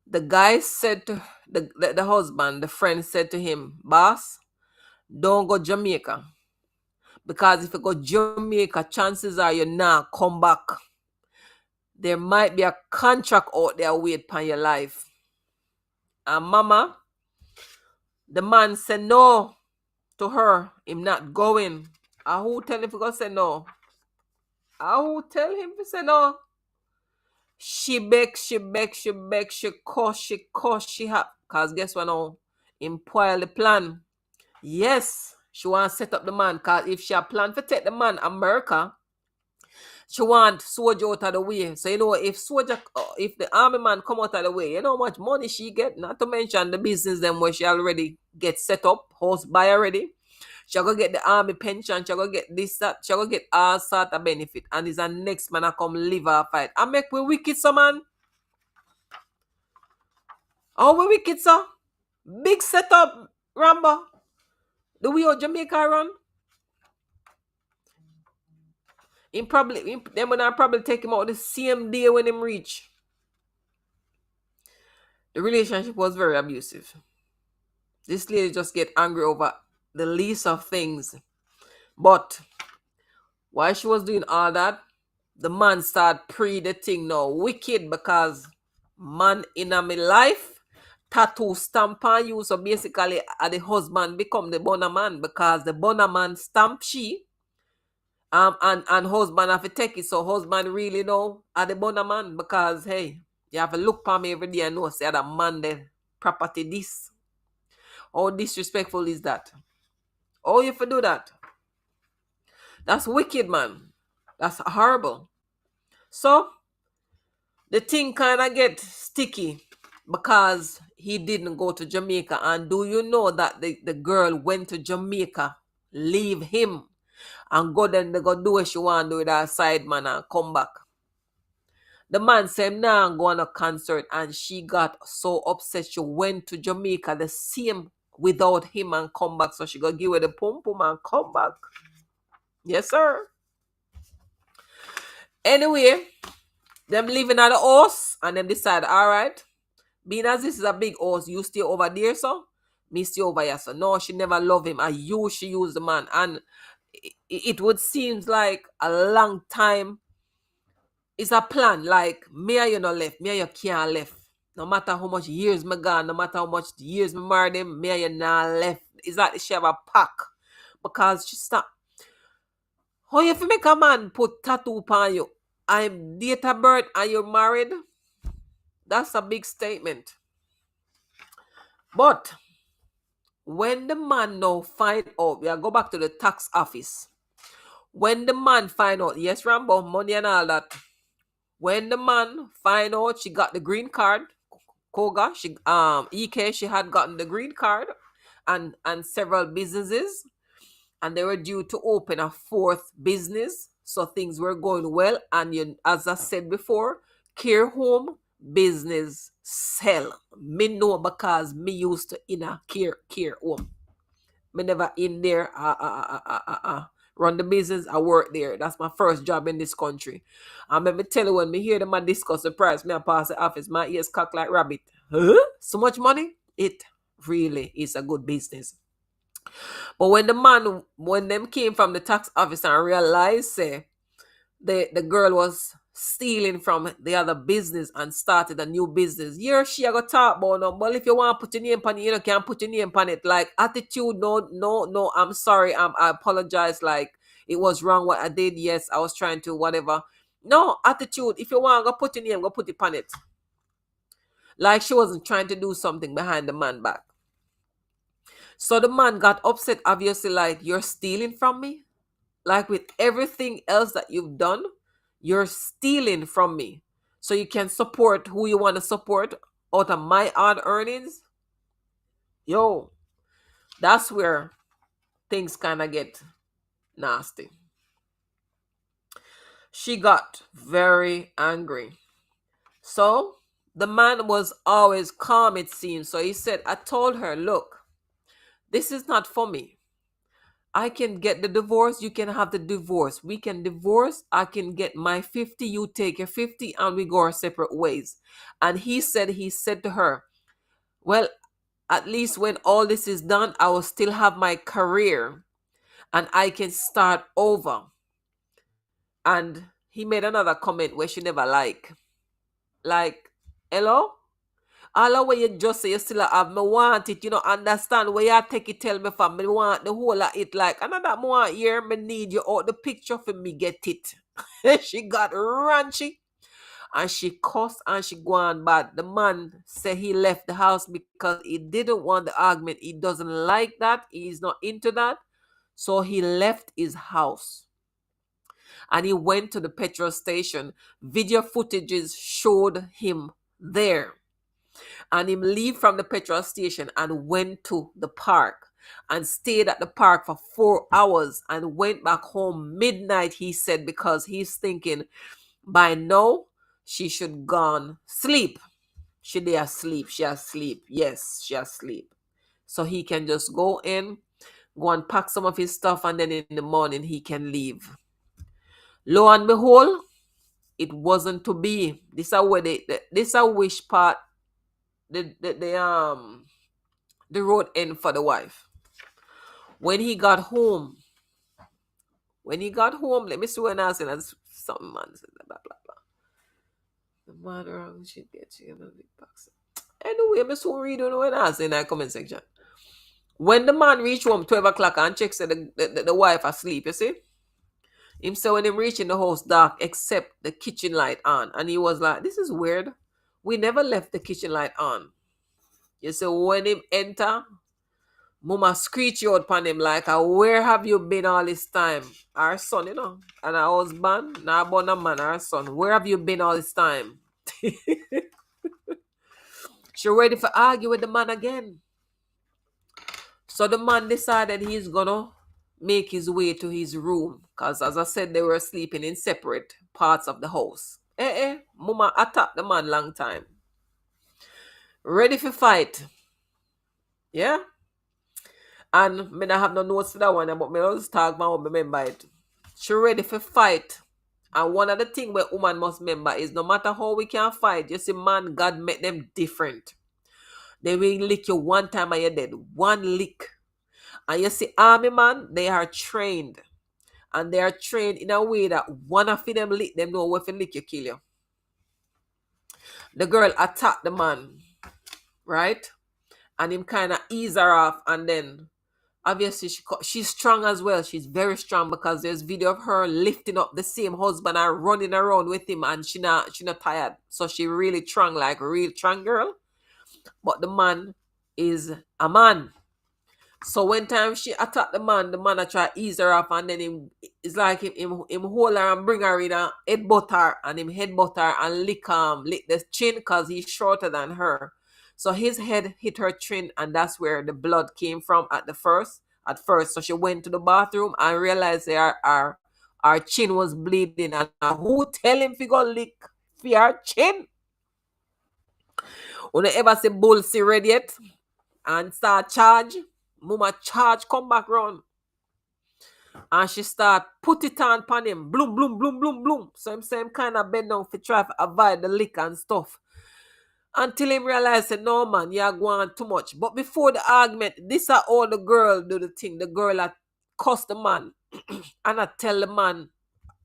the guy said to the husband, the friend said to him, boss, don't go Jamaica. Because if you go Jamaica, chances are you not come back. There might be a contract out there wait for your life. And mama, the man said no to her. Him not going. And who tell him to go say no? And who tell him to say no? She beg, she cuss, she have. Because guess what now? Him spoil the plan. Yes, she want to set up the man. Because if she a plan to take the man America, she want soldier out of the way. So, if the army man come out of the way, you know how much money she get? Not to mention the business them where she already get set up, house buy already. She go get the army pension, she go get this, that, she go get all sort of benefit. And is a next man a come live or fight. I make we wicked, so man. How we wicked, so? Big setup, Rambo. The way how Jamaica run. Them gonna probably take him out the same day when him reach. The relationship was very abusive. This lady just get angry over the least of things. But while she was doing all that, the man start pre the thing now. Wicked because man in my life, tattoo stamp on you. So basically the husband become the bonner man because the bonner man stamp she. And husband have to take it. So husband really know the bonner man because hey, you have to look for me every day and know say that man the property this. How disrespectful is that? Oh, you have to do that. That's wicked, man. That's horrible. So the thing kind of get sticky because he didn't go to Jamaica. And do you know that the girl went to Jamaica, leave him, and go then they go do what she want to do with her side man and come back. The man said, nah, go on a concert. And she got so upset. She went to Jamaica the same without him and come back. So she go give her the pum pum and come back. Yes, sir. Anyway, them living at the house and them decide, all right, being as this is a big house, you stay over there, so me stay over here. So no, she never love him. And she used the man. And it would seem like a long time. It's a plan. Like me and you not left, me and you can't left. No matter how much years me gone, no matter how much years me married him, me and you not left. It's like she have a pack. Because she stop. How you fi make a man put tattoo upon you? I'm date of birth and you're married? That's a big statement. But when the man now find out, we go back to the tax office. When the man find out, yes, Rambo, money and all that. When the man find out she got the green card, Koga, EK, she had gotten the green card, and several businesses, and they were due to open a fourth business. So things were going well. And as I said before, care home business sell. Me know because me used to in a care home. Me never in there. Run the business. I work there. That's my first job in this country. And let me tell you, when me hear them a discuss the price, me I pass the office. My ears cock like rabbit. Huh? So much money? It really is a good business. But when them came from the tax office and realized, say, the girl was stealing from the other business and started a new business. Here she got talk about no, but if you want to put your name on it, you know, can't put your name on it. Like attitude, no, I'm sorry, I apologize. Like it was wrong what I did. Yes, I was trying to whatever. No attitude. If you want, go put your name, go put it on it. Like she wasn't trying to do something behind the man back. So the man got upset, obviously, like, you're stealing from me? Like with everything else that you've done, you're stealing from me. So you can support who you want to support out of my hard earnings? Yo, that's where things kind of get nasty. She got very angry. So the man was always calm, it seems. So he said, I told her, look, this is not for me. I can get the divorce, you can have the divorce. We can divorce, I can get my 50, you take your 50, and we go our separate ways. And he said to her, well, at least when all this is done, I will still have my career and I can start over. And he made another comment where she never like, hello? All the way you just say you still have me want it, you know, understand where you take it, tell me for me want the whole of it. Like another more here, me need you out the picture for me get it. She got ranchy and she cussed and she go on bad. The man said he left the house because he didn't want the argument. He doesn't like that. He's not into that. So he left his house and he went to the petrol station. Video footages showed him there. And him leave from the petrol station and went to the park and stayed at the park for 4 hours and went back home midnight, he said, because he's thinking by now she should gone sleep. She asleep. She asleep. Yes, she asleep. So he can just go and pack some of his stuff, and then in the morning he can leave. Lo and behold, it wasn't to be. This is where this a wish part. The road end for the wife. When he got home, let me see when I said that's something man said blah blah blah. The mother she gets you the big box. Anyway, me so read on when I say in that comment section. When the man reached home 12 o'clock and checks the wife asleep, you see? Him say when him reaching the house dark except the kitchen light on. And he was like, this is weird. We never left the kitchen light on. You see, when him enter, Mama screech out upon him like, where have you been all this time? Our son, you know, and our husband, now born a man, our son. Where have you been all this time? She ready for argue with the man again. So the man decided he's gonna make his way to his room. Because as I said, they were sleeping in separate parts of the house. Mama attacked the man long time. Ready for fight. Yeah? And me not have no notes for that one, but me just talk about remember it. She ready for fight. And one of the things where woman must remember is no matter how we can fight, you see, man, God made them different. They will lick you one time and you're dead. One lick. And you see, army man, they are trained. And they are trained in a way that one of them lick them know if you lick you, kill you. The girl attacked the man, right? And him kind of ease her off, and then obviously she's strong as well. She's very strong because there's video of her lifting up the same husband and running around with him, and she not tired. So she really strong, like a real strong girl. But the man is a man. So when time she attacked the man I try to ease her off, and then it's like him hold her and bring her in a headbutt her, and him headbutt her and lick the chin because he's shorter than her. So his head hit her chin, and that's where the blood came from at first. So she went to the bathroom and realized her chin was bleeding. And who tell him to go lick for her chin? When you ever see bull see ready yet and start charge, mama charge come back round. And she start put it on pan him. Bloom, bloom, bloom, bloom, bloom. So him same kind of bend down to try to avoid the lick and stuff. Until him realize that no man, you're going too much. But before the argument, this are all the girl do the thing. The girl that cuss the man. And I tell the man,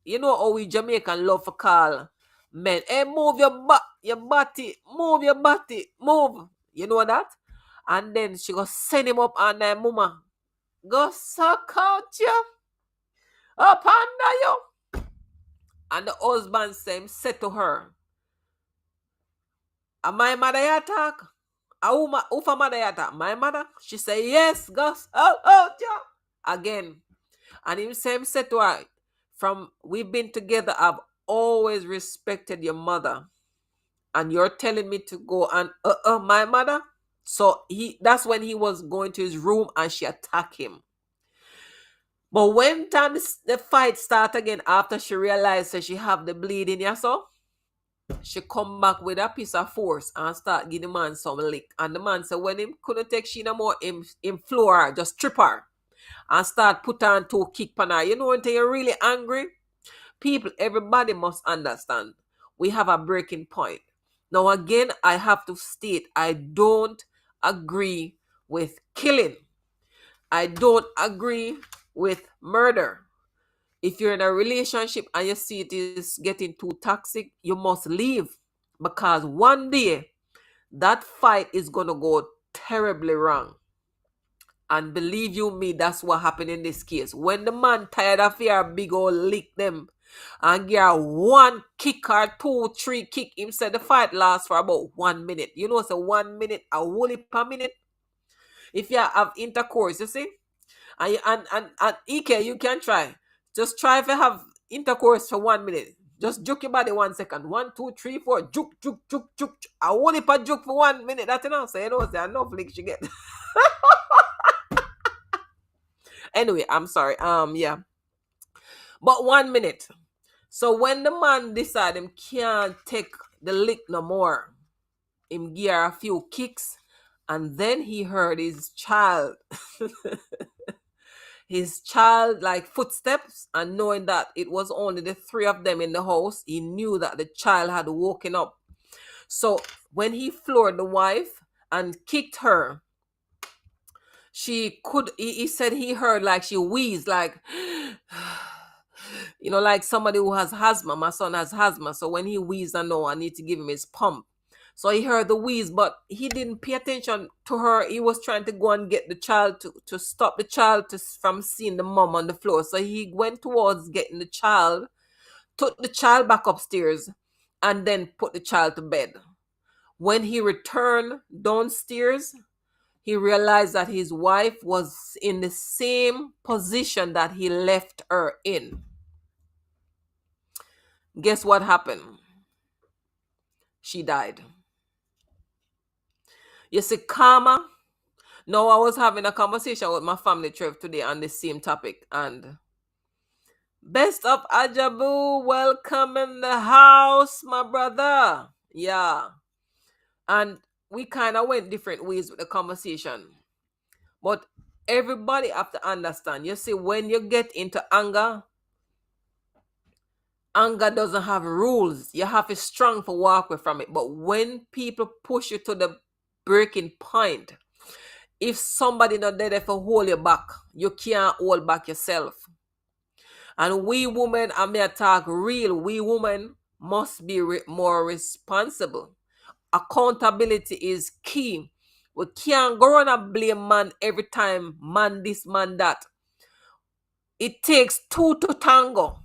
you know how we Jamaican love for call men. Hey, move your body, move your body, move. You know that? And then she go send him up on that mama. Go suck out you. Up under you. And the husband said to her, am my mother you talk? Who for mother you talk? My mother? She say, yes, Gus. Oh, yeah. Again. And him said to her, from we've been together, I've always respected your mother. And you're telling me to go and my mother? So that's when he was going to his room and she attacked him. But when time the fight start again after she realized that she have the bleeding, yeah, so she come back with a piece of force and start give the man some lick. And the man said when him couldn't take she no more, him floor her, just trip her and start put on 2 kick on her. You know when you're really angry? People, everybody must understand. We have a breaking point. Now again, I have to state, I don't agree with killing. I don't agree with murder. If you're in a relationship and you see it is getting too toxic, you must leave. Because one day, that fight is going to go terribly wrong. And believe you me, that's what happened in this case. When the man tired of your big old lick them and get 1 kick or 2, 3 kick, him said the fight lasts for about 1 minute. You know, so 1 minute, a whole per minute. If you have intercourse, you see? And EK, you can try. Just try if you have intercourse for 1 minute. Just juke your body 1 second. 1, 2, 3, 4. Juke, juke, juke, juke. I only per juke for 1 minute. That's enough. So you know, say enough lick you get. Anyway, I'm sorry. Yeah. But 1 minute. So when the man decide him can't take the lick no more, him give her a few kicks, and then he heard his child. His child like footsteps, and knowing that it was only the 3 of them in the house, he knew that the child had woken up. So when he floored the wife and kicked her, he said he heard like she wheezed, like you know, like somebody who has asthma. My son has asthma, so when he wheezed, I know I need to give him his pump. So he heard the wheeze, but he didn't pay attention to her. He was trying to go and get the child to stop the child from seeing the mom on the floor. So he went towards getting the child, took the child back upstairs, and then put the child to bed. When he returned downstairs, he realized that his wife was in the same position that he left her in. Guess what happened? She died. You see, karma. Now, I was having a conversation with my family trip today on the same topic, and best of Ajabu, welcome in the house, my brother. Yeah. And we kind of went different ways with the conversation. But everybody have to understand. You see, when you get into anger doesn't have rules. You have to strong for walk away from it. But when people push you to the breaking point, if somebody not there for hold you back, you can't hold back yourself. And we women, I may talk real, we women must be more responsible. Accountability is key. We can't go around and blame man every time, man this, man that. It takes 2 to tango.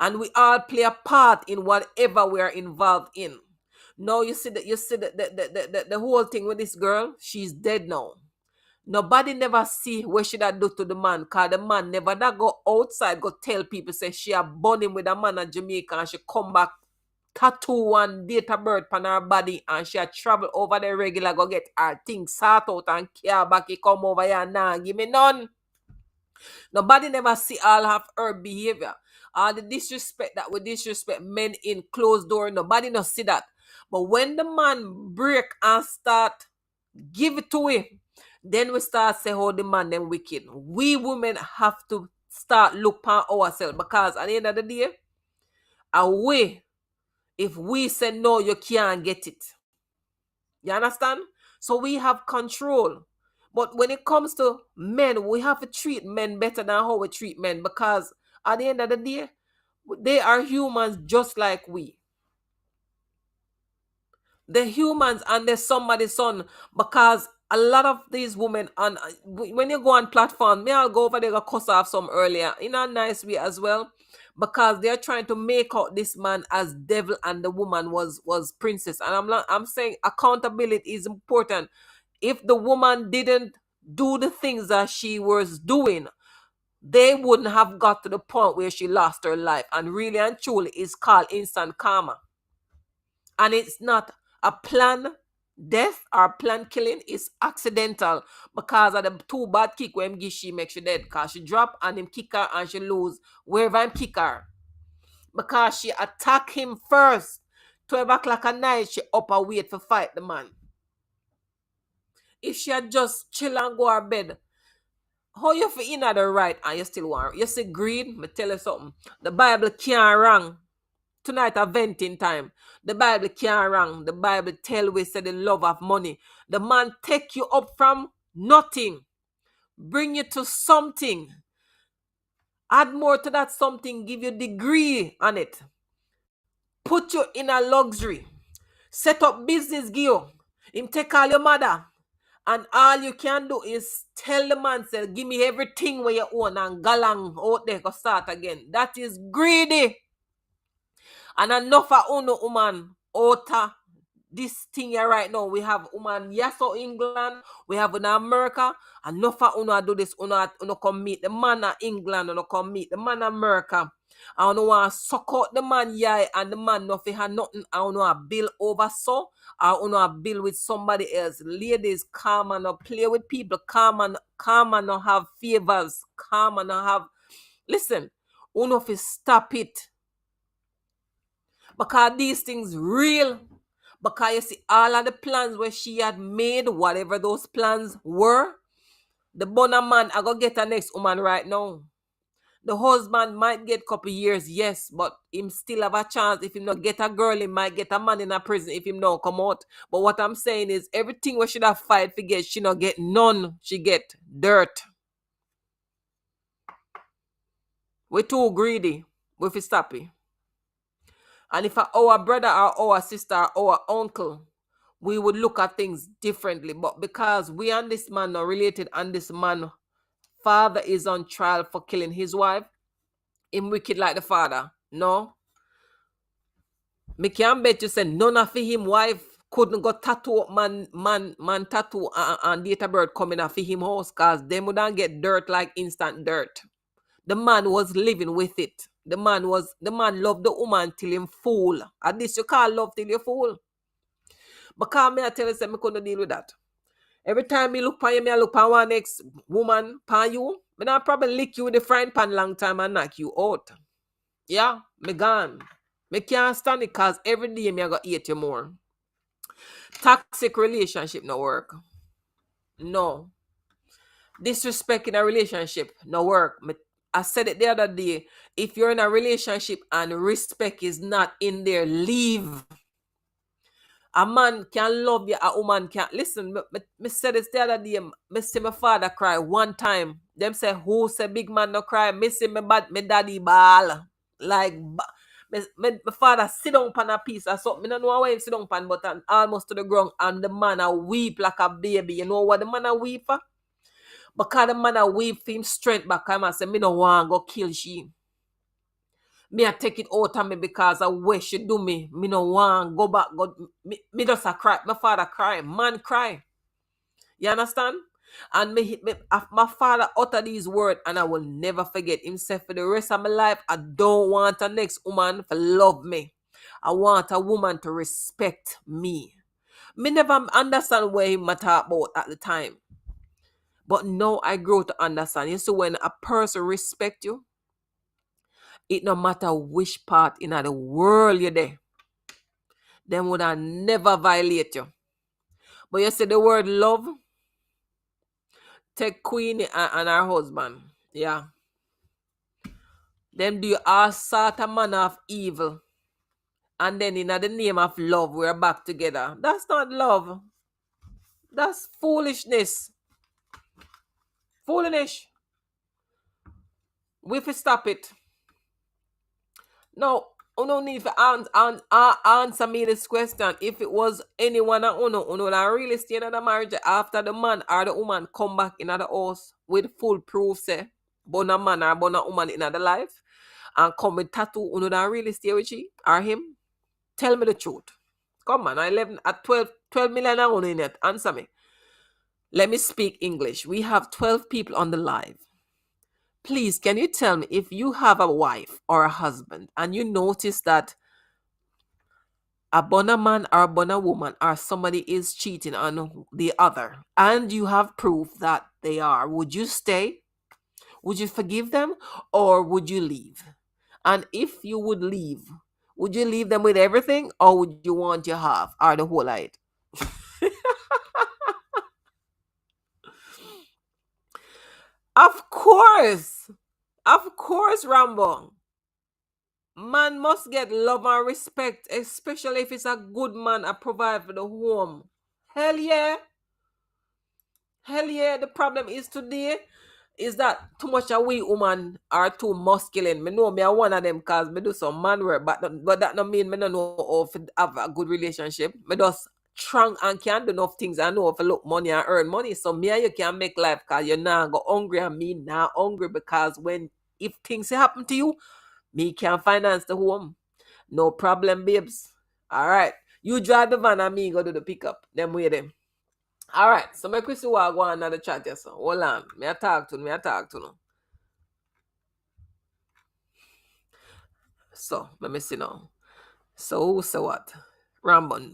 And we all play a part in whatever we are involved in. Now you see the whole thing with this girl, she's dead now. Nobody never see what she that do to the man, because the man never that go outside, go tell people, say she a born him with a man in Jamaica and she come back tattoo and date of birth on her body, and she a travel over the regular go get her things sort out and care back, he come over here now give me none. Nobody never see all of her behavior. All the disrespect that we disrespect men in closed door. Nobody no see that. But when the man break and start give it to him, then we start say how the man them wicked. We women have to start look upon ourselves, because at the end of the day, away, if we say no, you can't get it. You understand? So we have control. But when it comes to men, we have to treat men better than how we treat men, because at the end of the day, they are humans just like we. They're humans and they're somebody's son, because a lot of these women, and when you go on platform, I'll go over there go cuss off some earlier in a nice way as well, because they're trying to make out this man as devil and the woman was princess. And I'm saying accountability is important. If the woman didn't do the things that she was doing, they wouldn't have got to the point where she lost her life. And really and truly, it's called instant karma. And it's not a planned death or planned killing. It's accidental, because of the two bad kick when him give she make she dead, because she drop and him kick her and she lose wherever him kick her, because she attack him first. 12 o'clock at night she up and wait for fight the man. If she had just chill and go her bed, how you feel in the right and you still want? You see greed? Me tell you something. The Bible can't wrong. Tonight a venting time. The Bible can't wrong. The Bible tell we say the love of money. The man take you up from nothing, bring you to something, add more to that something, give you degree on it, put you in a luxury, set up business give you. Him take all your mother, and all you can do is tell the man, say, give me everything where you own, and galang out there go start again. That is greedy. And enough of uno woman outer this thing here right now. We have woman yes or England, we have in America. Enough of uno do this, uno come meet the man of England, uno come meet the man of America. I don't want to suck out the man yeah, and the man no have nothing. I don't want to build over so. I don't want to build with somebody else. Ladies, calm and not play with people. Calm and not have favors. Calm and not have. Listen, uno fi stop it. Because these things real. Because you see all of the plans where she had made, whatever those plans were, the bonner man I go get a next woman right now. The husband might get couple years, yes, but him still have a chance. If him not get a girl, he might get a man in a prison if him not come out. But what I'm saying is everything we should have fight for get, she not get none. She get dirt. We're too greedy. We fi stop it. And if our brother or our sister or our uncle, we would look at things differently. But because we and this man are related, and this man father is on trial for killing his wife, him wicked like the father. No. Me can bet you say none of him wife couldn't go tattoo man tattoo and date of birth coming off him house, cause they wouldn't get dirt like instant dirt. The man was living with it. The man loved the woman till him fool. At least you can't love till you fool. Because me I tell you, say me couldn't deal with that. Every time me look pan you, me I look pan one next woman pan you, me I probably lick you with the frying pan long time and knock you out. Yeah, me gone. Me can't stand it, cause every day me I go eat you more. Toxic relationship no work. No. Disrespect in a relationship no work. I said it the other day. If you're in a relationship and respect is not in there, leave. A man can love you, a woman can't. Listen, me said this the other day. Me see my father cry one time. Them say, who say big man no cry? Me see me daddy ball. Like, my father sit down on a piece of something. I don't know why he sit down on, but almost to the ground. And the man a weep like a baby. You know what the man a weep for? Because the man a weep for him strength back. I say, me no want go kill she. Me I take it out of me because I wish she do me. Me no want go back. Me just a cry. My father cry. Man cry. You understand? And my father uttered these words, and I will never forget himself for the rest of my life. I don't want a next woman to love me. I want a woman to respect me. Me never understand where he talk about at the time. But now I grow to understand. You see, when a person respect you, it no matter which part in the world you're there, them would have never violate you. But you see the word love, take Queen and her husband. Yeah. Them do all sort of manner of evil. And then in the name of love, we're back together. That's not love. That's foolishness. Foolish. We have to stop it. No, you no need to answer me this question. If it was anyone that that really stay in the marriage after the man or the woman come back in the house with full proof, say, born a man or born a woman in the life, and come with tattoo, that really stay with she or him, tell me the truth. Come on, I live at 12 million in it. Answer me. Let me speak English. We have 12 people on the live. Please, can you tell me if you have a wife or a husband and you notice that a bona man or a bona woman or somebody is cheating on the other and you have proof that they are, would you stay? Would you forgive them or would you leave? And if you would leave, would you leave them with everything or would you want your half or the whole lot? Of course, Rambo. Man must get love and respect, especially if it's a good man and provide for the home. Hell yeah. Hell yeah. The problem is today is that too much of we women are too masculine. Me know me are one of them because me do some man work, but that no mean me no know how to have a good relationship. Me just strong and can do enough things. I know if I look money and earn money. So me and you can make life because you're not go hungry and me not hungry because if things happen to you, me can finance the home. No problem, babes. All right. You drive the van and me go do the pickup. Them way them. All right. So my Chrissy will go on another chat. Yes, hold on. Me I talk to no. So let me see now. So what? Rambon.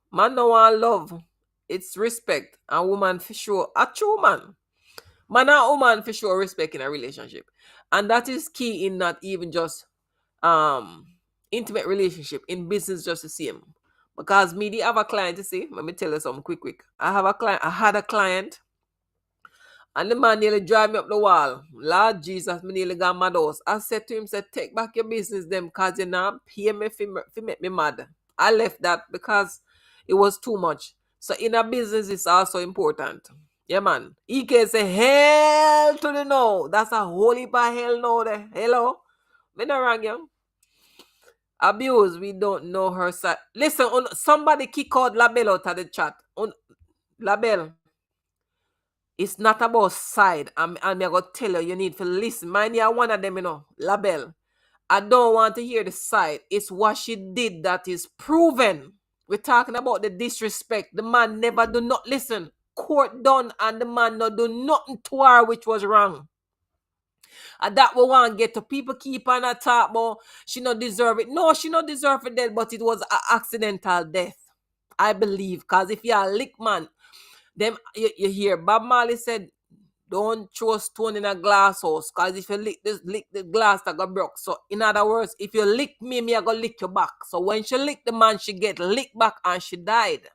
Man no want love. It's respect. And woman for sure. A true man. Man and woman for sure respect in a relationship. And that is key in not even just intimate relationship. In business just the same. Because me have a client, you see. Let me tell you something quick. I had a client. And the man nearly drive me up the wall. Lord Jesus, me nearly got mad house. I said to him, take back your business them because you not pay me for make me mad. I left that because it was too much. So in a business, it's also important. Yeah, man. He can say, hell to the no. That's a whole heap of hell no there. Hello? Me not wrong, you. Abuse, we don't know her side. Listen, somebody kick out Label out of the chat. Label. It's not about side. I'm going to tell you need to listen. Mind you, one of them, Label. I don't want to hear the side. It's what she did that is proven. We're talking about the disrespect. The man never do not listen. Court done and the man no do nothing to her which was wrong. And that we want to get to. People keep on a talk about she not deserve it. No, she not deserve it death, but it was an accidental death. I believe. Because if you're a lick man, them you hear Bob Marley said, don't throw stone in a glass house. Because if you lick the glass that got broke. So in other words, if you lick me I go lick you back. So when she licked the man, she get licked back and she died.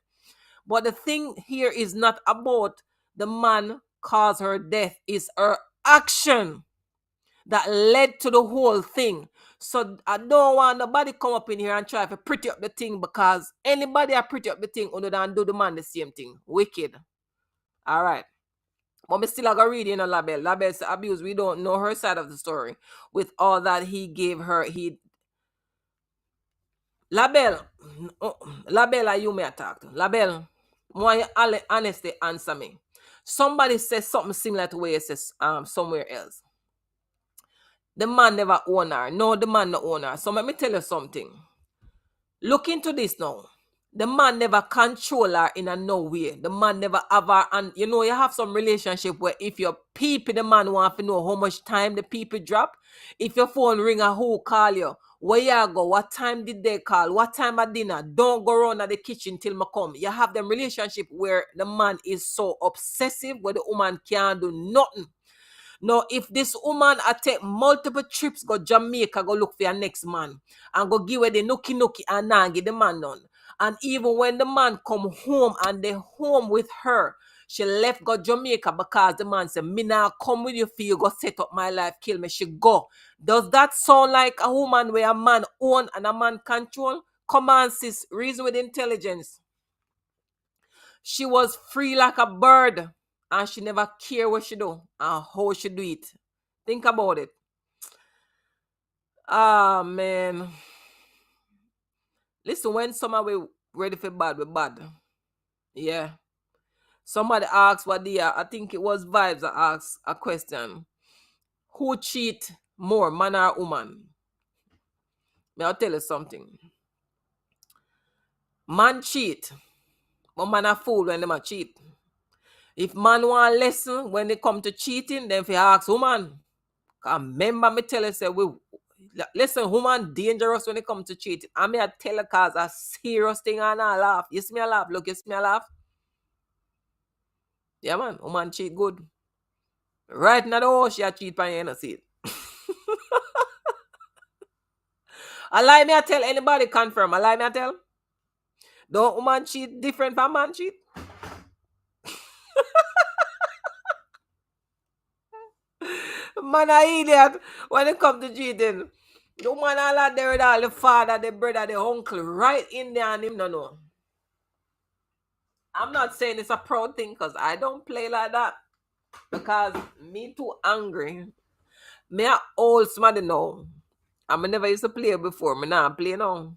But the thing here is not about the man cause her death. It's her action that led to the whole thing. So I don't want nobody come up in here and try to pretty up the thing because anybody are pretty up the thing other than do the man the same thing. Wicked. All right. But me still go read in a Label. Label said abuse. We don't know her side of the story. With all that he gave her, Label, are you may talk to? Label, why you honestly answer me? Somebody says something similar to what it says somewhere else. The man never own her. No, the man no own her. So let me tell you something. Look into this now. The man never control her in a no way. The man never have her. And you have some relationship where if your people, the man want to know how much time the people drop. If your phone ring, who call you? Where you go? What time did they call? What time at dinner? Don't go around at the kitchen till me come. You have them relationship where the man is so obsessive where the woman can't do nothing. Now, if this woman I take multiple trips, go Jamaica, go look for your next man, and go give her the nookie nookie and now give the man none. And even when the man come home and they home with her, she left go Jamaica because the man said, me now come with you for you go set up my life, kill me. She go. Does that sound like a woman where a man own and a man control? Come on, sis, reason with intelligence. She was free like a bird and she never care what she do and how she do it. Think about it. Ah, man. Listen, when somebody ready for bad, we bad. Yeah. Somebody asked what the, I think it was Vibes that asked a question. Who cheat more, man or woman? May I tell you something? Man cheat, but man a fool when them a cheat. If man want lesson when they come to cheating, then if you ask woman, remember me tell you, say, listen, woman dangerous when it comes to cheating. I mean, I tell you cause a serious thing and I laugh. You see me a laugh? Look, you see me a laugh? Yeah, man, woman cheat good. Right now, the house, she a cheat by you, see it. I lie me I tell anybody confirm. I lie me I tell. Don't woman cheat different from man cheat? Man a idiot when it comes to cheating. The woman all out there with all the father, the brother, the uncle, right in there and him no know. I'm not saying it's a proud thing because I don't play like that. Because me too angry. Me a old somebody now. I never used to play before. Me now play now.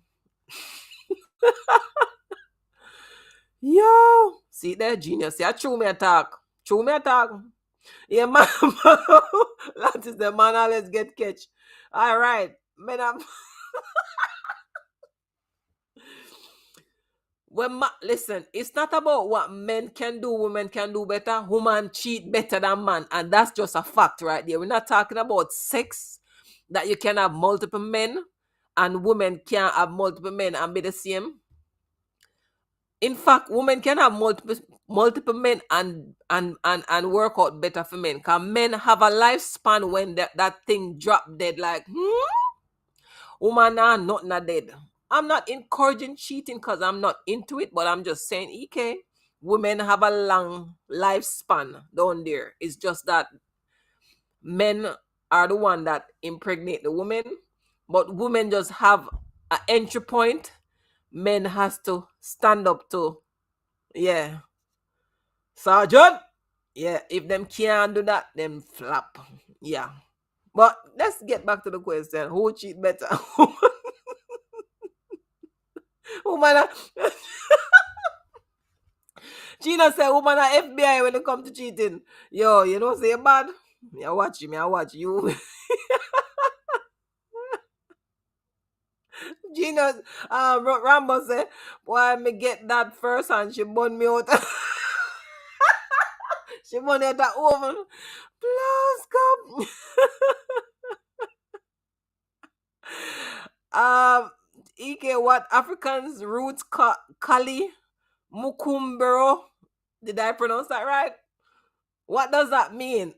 Yo, see there, genius. Yeah, true me attack. True me attack. Yeah, man. That is the man always get catch. All right. Man, listen, it's not about what men can do, women can do better. Woman cheat better than man. And that's just a fact right there. We're not talking about sex, that you can have multiple men and women can't have multiple men and be the same. In fact, women can have multiple men and work out better for men. Because men have a lifespan when that thing drop dead like, woman are not dead. I'm not encouraging cheating because I'm not into it, but I'm just saying, EK, women have a long lifespan down there. It's just that men are the one that impregnate the women, but women just have an entry point. Men has to stand up to, yeah, Sergeant. Yeah, if them can't do that, them flap. Yeah. But let's get back to the question. Who cheat better? Woman, Gina said, woman are FBI when it come to cheating. Yo, you know say bad? I watch you, I watch you. Gina, Rambo said, why me get that first and she burn me out. She burn me out the oven. Plus, come. Ike, what Africans roots Kali Mukumbero? Did I pronounce that right? What does that mean?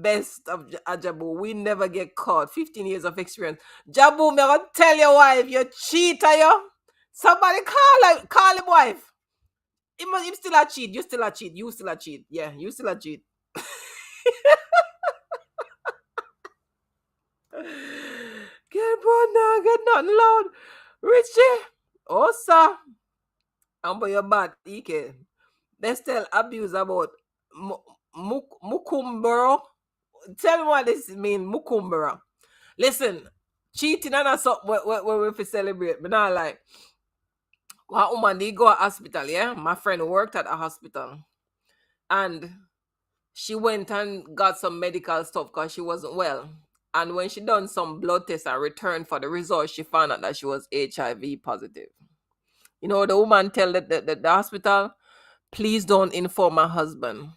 Best of Jabu, we never get caught. 15 years of experience. Jabu, me gonna tell your wife you cheater, yo. Somebody call him wife. Him still a cheat. You still a cheat. You still a cheat. Yeah, you still a cheat. Get born now, get nothing loud. Richie. Oh, sir. I'm by your bad, EK. Let's tell abuse about Mukumbero. Tell me what this mean, Mukumbero. Listen, cheating and that's something where we celebrate. But not like, one woman, they go to hospital, yeah? My friend worked at a hospital. And she went and got some medical stuff because she wasn't well. And when she done some blood tests and returned for the results, she found out that she was HIV positive. You know, the woman tell the hospital, please don't inform my husband.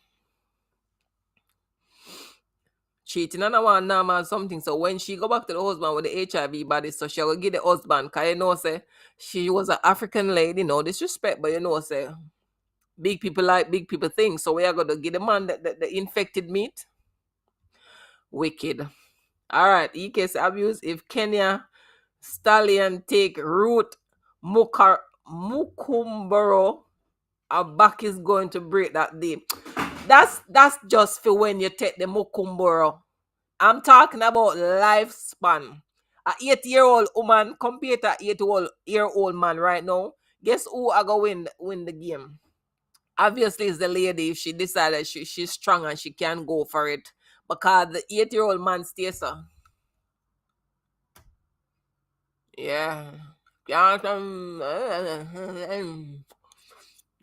cheating and I want normal something. So when she go back to the husband with the HIV body, so she will give the husband, cause you know say she was an African lady, no disrespect, but you know say big people like big people things. So we are gonna give the man the infected meat. Wicked. All right, case abuse. If Kenya stallion take root, Mukumboro, our back is going to break that day. That's just for when you take the Mukumboro. I'm talking about lifespan. A 8-year-old woman compared to 8-year-old man right now. Guess who are going to win the game? Obviously, it's the lady. If she decided she's strong and she can go for it, because the 8-year-old man stays so. Yeah. Can't,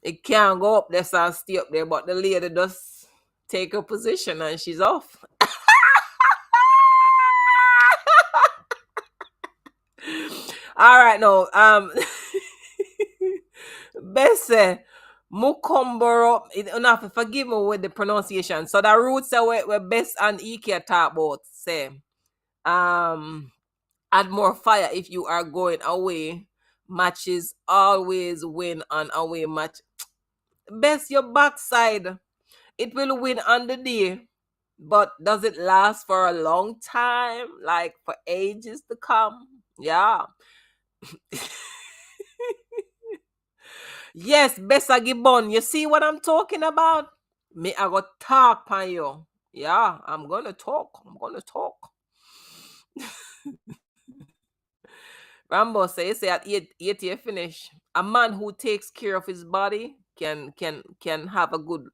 it can't go up there, so stay up there, but the lady does take her position and she's off. All right, no. Bese Mukomboro. Enough to forgive me with the pronunciation. So the roots are where best and Ike talk about say. Add more fire if you are going away. Matches always win on away match. Best your backside. It will win on the day. But does it last for a long time? Like for ages to come? Yeah. Yes, Bessa Gibbon. You see what I'm talking about? Me, I go talk on you. Yeah, I'm gonna talk. Rambo say at 8 year finish. A man who takes care of his body can have a good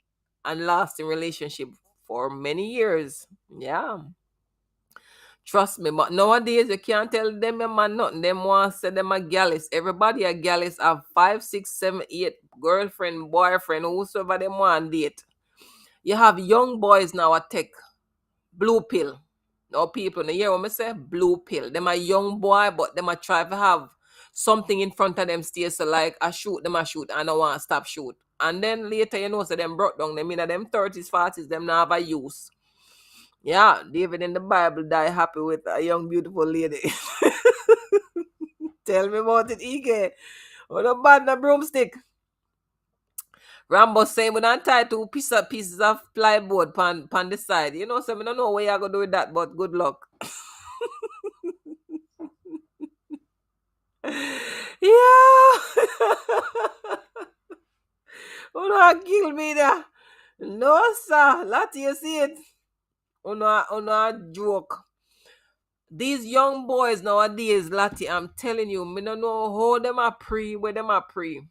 and lasting relationship for many years. Yeah. Trust me, but nowadays you can't tell them a man nothing. Them want say them a gallus. Everybody a gallus have 5, 6, 7, 8 girlfriend, boyfriend, whosoever them want date. You have young boys now a take blue pill. No people, you hear what I say? Blue pill. Them a young boy, but them a try to have something in front of them still. So like I shoot, them a shoot, and I want to stop shoot. And then later you know, so them brought down them in them 30s, 40s, them now have a use. Yeah, David in the Bible die happy with a young beautiful lady. Tell me about it, Ike. What about the broomstick? Rambo saying we don't tie two pieces of plywood pan the side. You know, so I don't know what you're gonna do with that, but good luck. Yeah. Oh no, kill me there. No, sir. Lati, you see it. Oh no, joke. These young boys nowadays, Lati, I'm telling you, me don't know how them are where them are pre.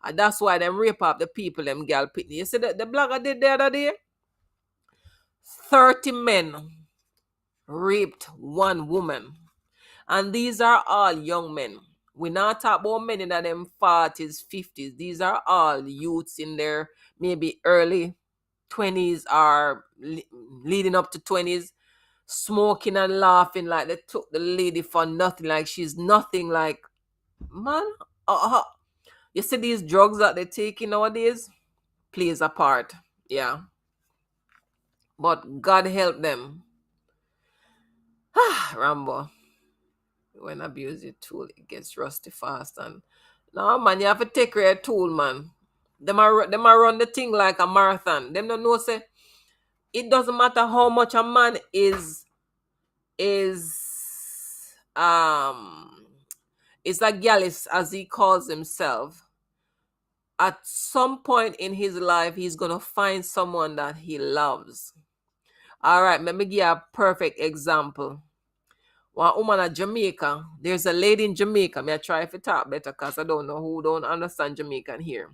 And that's why them rape up the people, them girl pitney. You see the blogger did the other day? 30 men raped one woman. And these are all young men. We not talk about men in them 40s, 50s. These are all youths in their maybe early 20s or leading up to 20s, smoking and laughing like they took the lady for nothing, like she's nothing. Like, man, you see these drugs that they're taking nowadays plays a part. Yeah. But God help them. Rambo. When abuse your tool, it gets rusty fast. And no, man, you have to take your tool, man. Them a run the thing like a marathon. Them don't know say it doesn't matter how much a man is is a gallus as he calls himself. At some point in his life, he's gonna find someone that he loves. All right, let me give you a perfect example. One woman at Jamaica, there's a lady in Jamaica. May I try to talk better because I don't know who don't understand Jamaican here.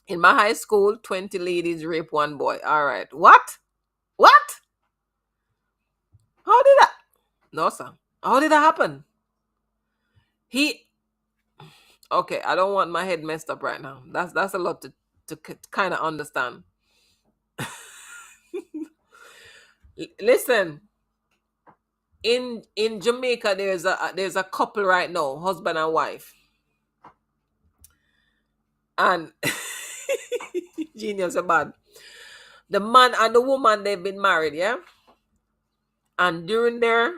In my high school, 20 ladies rape one boy. All right. What? What? How did that? No, sir. How did that happen? Okay, I don't want my head messed up right now. That's a lot to kind of understand. Listen, in Jamaica, there's a couple right now, husband and wife, and genius are bad. The man and the woman, they've been married, yeah. And during their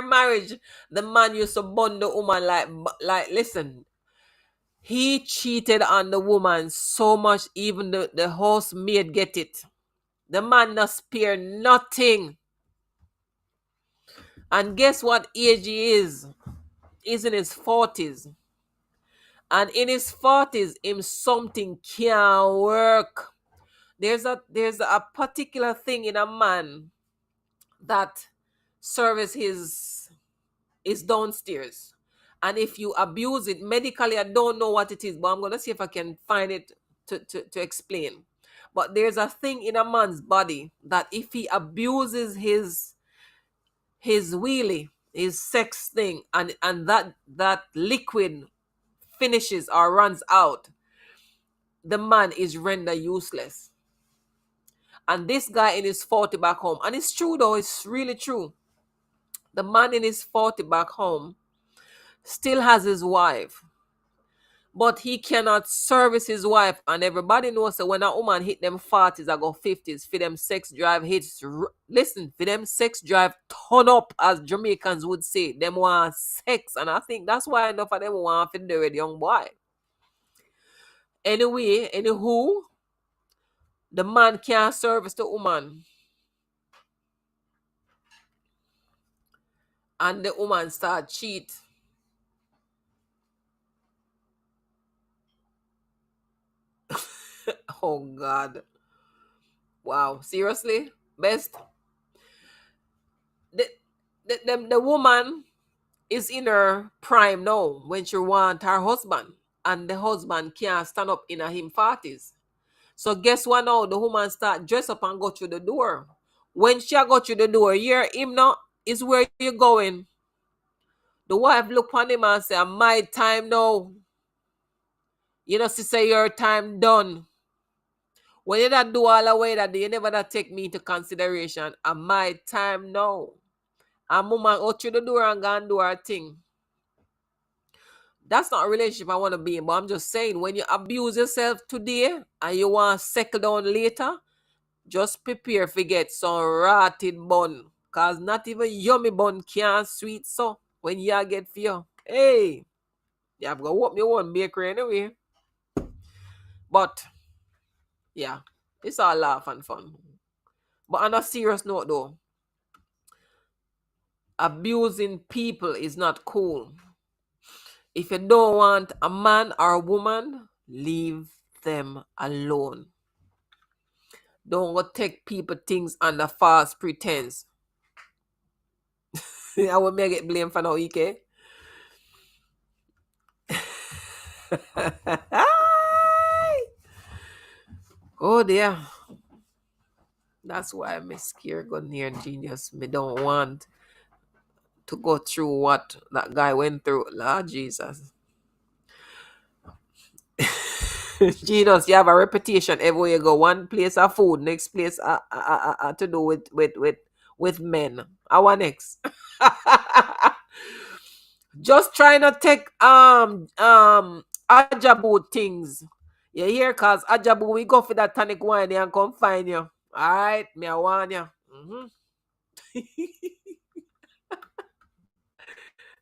marriage, the man used to bond the woman like listen. He cheated on the woman so much, even the housemaid get it. The man not spare nothing. And guess what age he is? He's in his 40s. And in his 40s, him something can't work. There's a particular thing in a man that serves his downstairs. And if you abuse it medically, I don't know what it is, but I'm gonna see if I can find it to explain. But there's a thing in a man's body that if he abuses his wheelie, his sex thing, and that liquid finishes or runs out, the man is rendered useless. And this guy in his 40 back home, and it's true though, it's really true. The man in his 40 back home still has his wife, but he cannot service his wife. And everybody knows that when a woman hit them 40s or go 50s, for them sex drive hits, listen, for them sex drive turn up, as Jamaicans would say. Them want sex. And I think that's why enough of them want to do with young boy. Anyway, anywho, the man can't service the woman. And the woman start cheat. Oh God. Wow. Seriously? Best. The woman is in her prime now when she want her husband. And the husband can't stand up in him 40s. So guess what now? The woman start dress up and go through the door. When she go through the door, hear him now, is where you going. The wife look on him and say, my time now. You know, she say your time done. When you that do all the way that you never that take me into consideration, and my time now. And mama go through the door and go and do her thing. That's not a relationship I want to be in, but I'm just saying, when you abuse yourself today and you want to settle down later, just prepare for get some rotted bun. Cause not even yummy bun can sweet so when you get for you. Hey, you have to open your one bakery anyway. But yeah, it's all laugh and fun. But on a serious note though, abusing people is not cool. If you don't want a man or a woman, leave them alone. Don't go take people things under false pretense. I will make it blame for now, EK. Oh dear. That's why I'm scared go near genius. Me don't want to go through what that guy went through. Lord Jesus. Genius, you have a reputation everywhere you go. One place of food, next place to do with men. Our next. Just trying to take Ajabu things. You hear? Cause Ajabu, we go for that tonic wine and come find you. Alright, me I want you.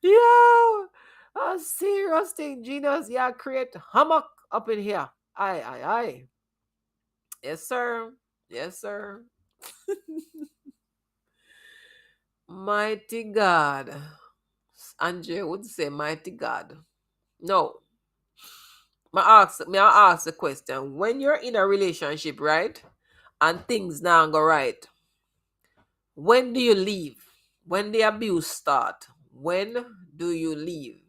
Yo, a serious thing, genius. Yeah, create hammock up in here. Aye. Yes, sir. Yes, sir. Mighty God. Andre would say, mighty God. No. May I ask the question. When you're in a relationship, right? And things now go right. When do you leave? When the abuse start? When do you leave?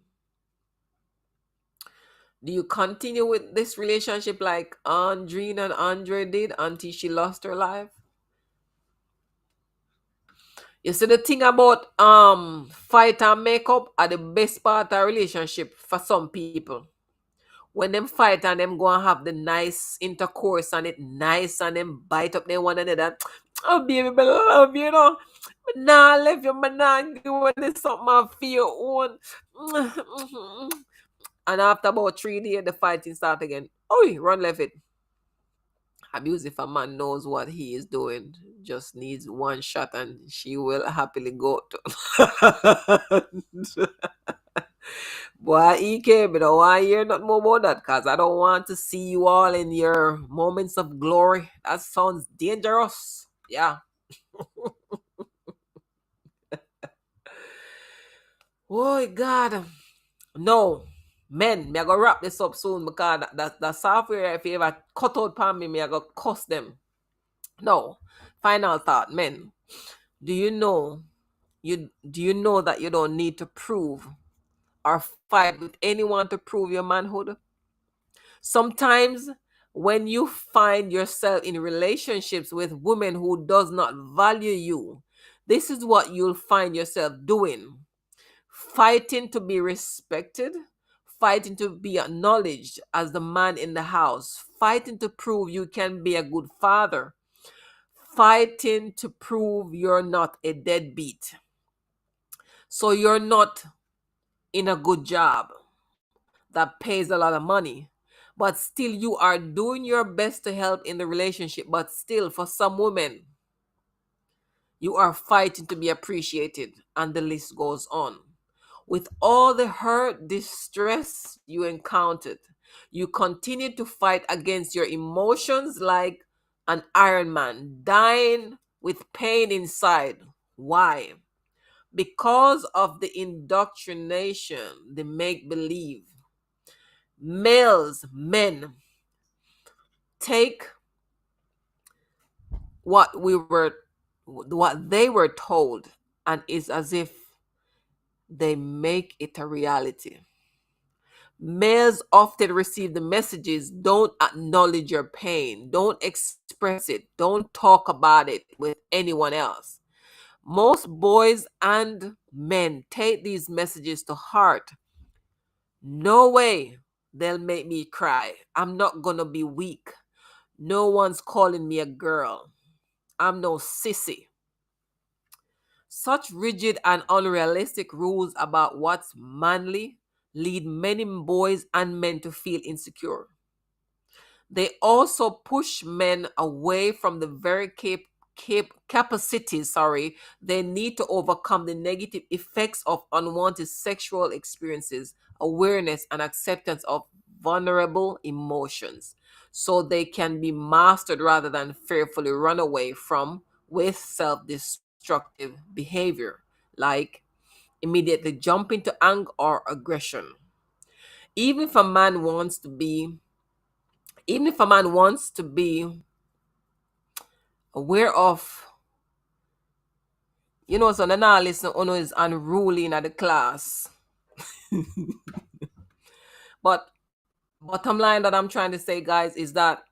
Do you continue with this relationship like Andrine and Andre did until she lost her life? You see, the thing about fight and makeup are the best part of relationship for some people. When them fight and them go and have the nice intercourse and it nice and them bite up them one another. Oh baby, I love you, you know. But nah, left you, but nah, give you something I feel own. And after about 3 days, the fighting start again. Oh, run left it. Abusive a man knows what he is doing, just needs one shot and she will happily go to. Boy, EK, but I don't want to hear nothing more about that because I don't want to see you all in your moments of glory. That sounds dangerous. Yeah. Oh, God. No. Men, me I go wrap this up soon because that software, if you ever cut out pan me I go cuss them. No. Final thought, men. Do you know that you don't need to prove or fight with anyone to prove your manhood? Sometimes when you find yourself in relationships with women who does not value you, this is what you'll find yourself doing. Fighting to be respected, fighting to be acknowledged as the man in the house, fighting to prove you can be a good father, fighting to prove you're not a deadbeat. So you're not in a good job that pays a lot of money, but still you are doing your best to help in the relationship, but still for some women you are fighting to be appreciated, and the list goes on. With all the hurt, distress you encountered, you continue to fight against your emotions like an Iron Man, dying with pain inside. Why? Because of the indoctrination, the make believe. Men take what they were told, and it's as if they make it a reality. Males often receive the messages: don't acknowledge your pain, don't express it, don't talk about it with anyone else. Most boys and men take these messages to heart. No way they'll make me cry. I'm not gonna be weak. No one's calling me a girl. I'm no sissy. Such rigid and unrealistic rules about what's manly lead many boys and men to feel insecure. They also push men away from the very capacities, they need to overcome the negative effects of unwanted sexual experiences, awareness, and acceptance of vulnerable emotions, so they can be mastered rather than fearfully run away from with self-destructive behavior, like immediately jump into anger or aggression. Even if a man wants to be, even if a man wants to be aware of, so the now listen, Ono is unruly in the class. But bottom line that I'm trying to say, guys, is that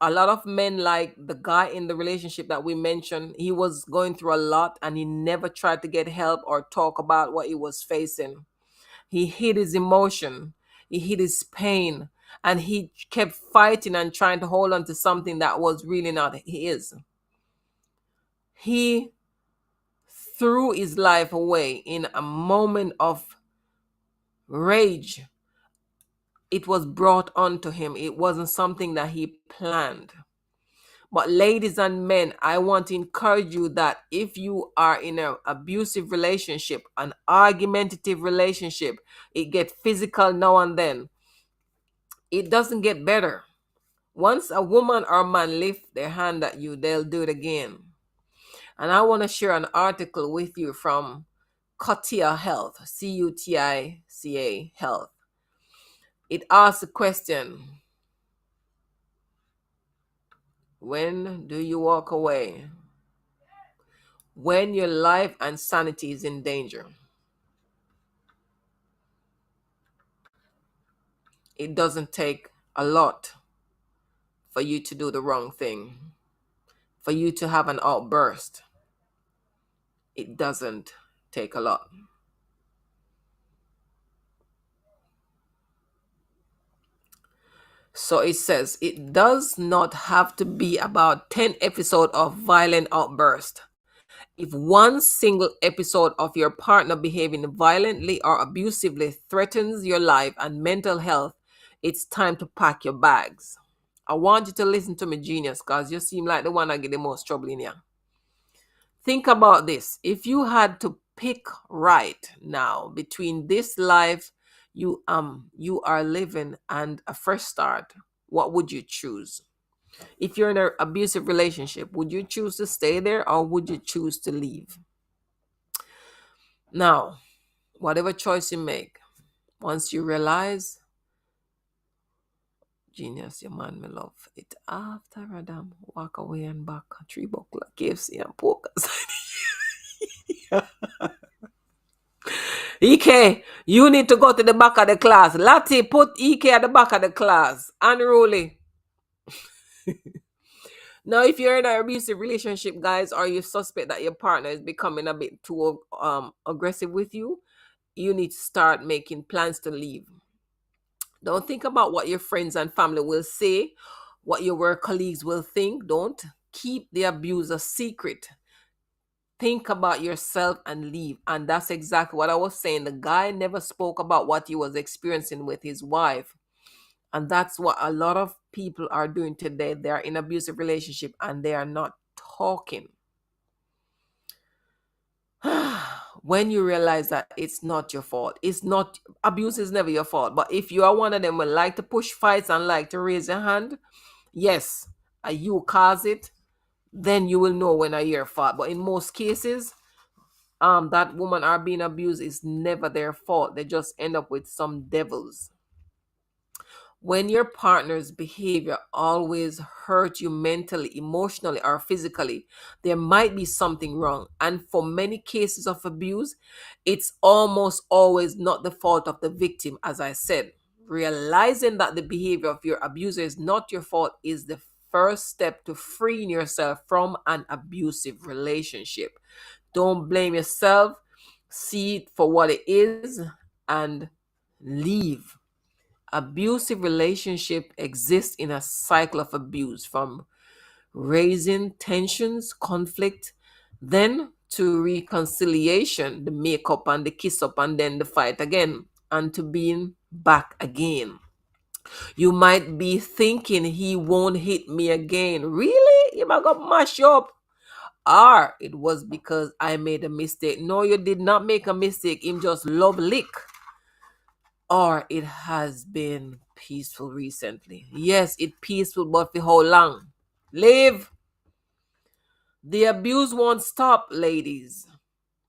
a lot of men, like the guy in the relationship that we mentioned, he was going through a lot and he never tried to get help or talk about what he was facing. He hid his emotion, he hid his pain, and he kept fighting and trying to hold on to something that was really not his. He threw his life away in a moment of rage. It was brought onto him. It wasn't something that he planned. But ladies and men, I want to encourage you that if you are in an abusive relationship, an argumentative relationship, it gets physical now and then. It doesn't get better. Once a woman or man lift their hand at you, they'll do it again. And I want to share an article with you from Cutia Health, Cutica Health. It asks the question, when do you walk away? When your life and sanity is in danger. It doesn't take a lot for you to do the wrong thing, for you to have an outburst. It doesn't take a lot. So it says, it does not have to be about 10 episodes of violent outburst. If one single episode of your partner behaving violently or abusively threatens your life and mental health, it's time to pack your bags. I want you to listen to me, genius, because you seem like the one that get the most trouble in here. Think about this. If you had to pick right now between this life you are living and a fresh start, what would you choose? If you're in an abusive relationship, would you choose to stay there or would you choose to leave? Now, whatever choice you make, once you realize, genius, your man, me love it. After Adam, walk away and back, 3 buckler, KFC and poker. EK, you need to go to the back of the class. Lati, put EK at the back of the class. Unruly. Now, if you're in an abusive relationship, guys, or you suspect that your partner is becoming a bit too aggressive with you, you need to start making plans to leave. Don't think about what your friends and family will say, what your work colleagues will think. Don't keep the abuse a secret. Think about yourself and leave. And that's exactly what I was saying. The guy never spoke about what he was experiencing with his wife. And that's what a lot of people are doing today. They are in abusive relationship and they are not talking. When you realize that it's not your fault, it's not, abuse is never your fault. But if you are one of them who like to push fights and like to raise your hand, yes, you cause it, then you will know when your fault. But in most cases, that woman are being abused is never their fault. They just end up with some devils. When your partner's behavior always hurt you mentally, emotionally, or physically, there might be something wrong. And for many cases of abuse, it's almost always not the fault of the victim, as I said. Realizing that the behavior of your abuser is not your fault is the first step to freeing yourself from an abusive relationship. Don't blame yourself, see it for what it is, and leave. Abusive relationship exists in a cycle of abuse, from raising tensions, conflict, then to reconciliation, the make up and the kiss up and then the fight again, and to being back again. You might be thinking he won't hit me again. Really? He might go mash up. Or it was because I made a mistake. No, you did not make a mistake. Him just love lick. Or it has been peaceful recently. Yes, it peaceful, but for how long? Live. The abuse won't stop, ladies.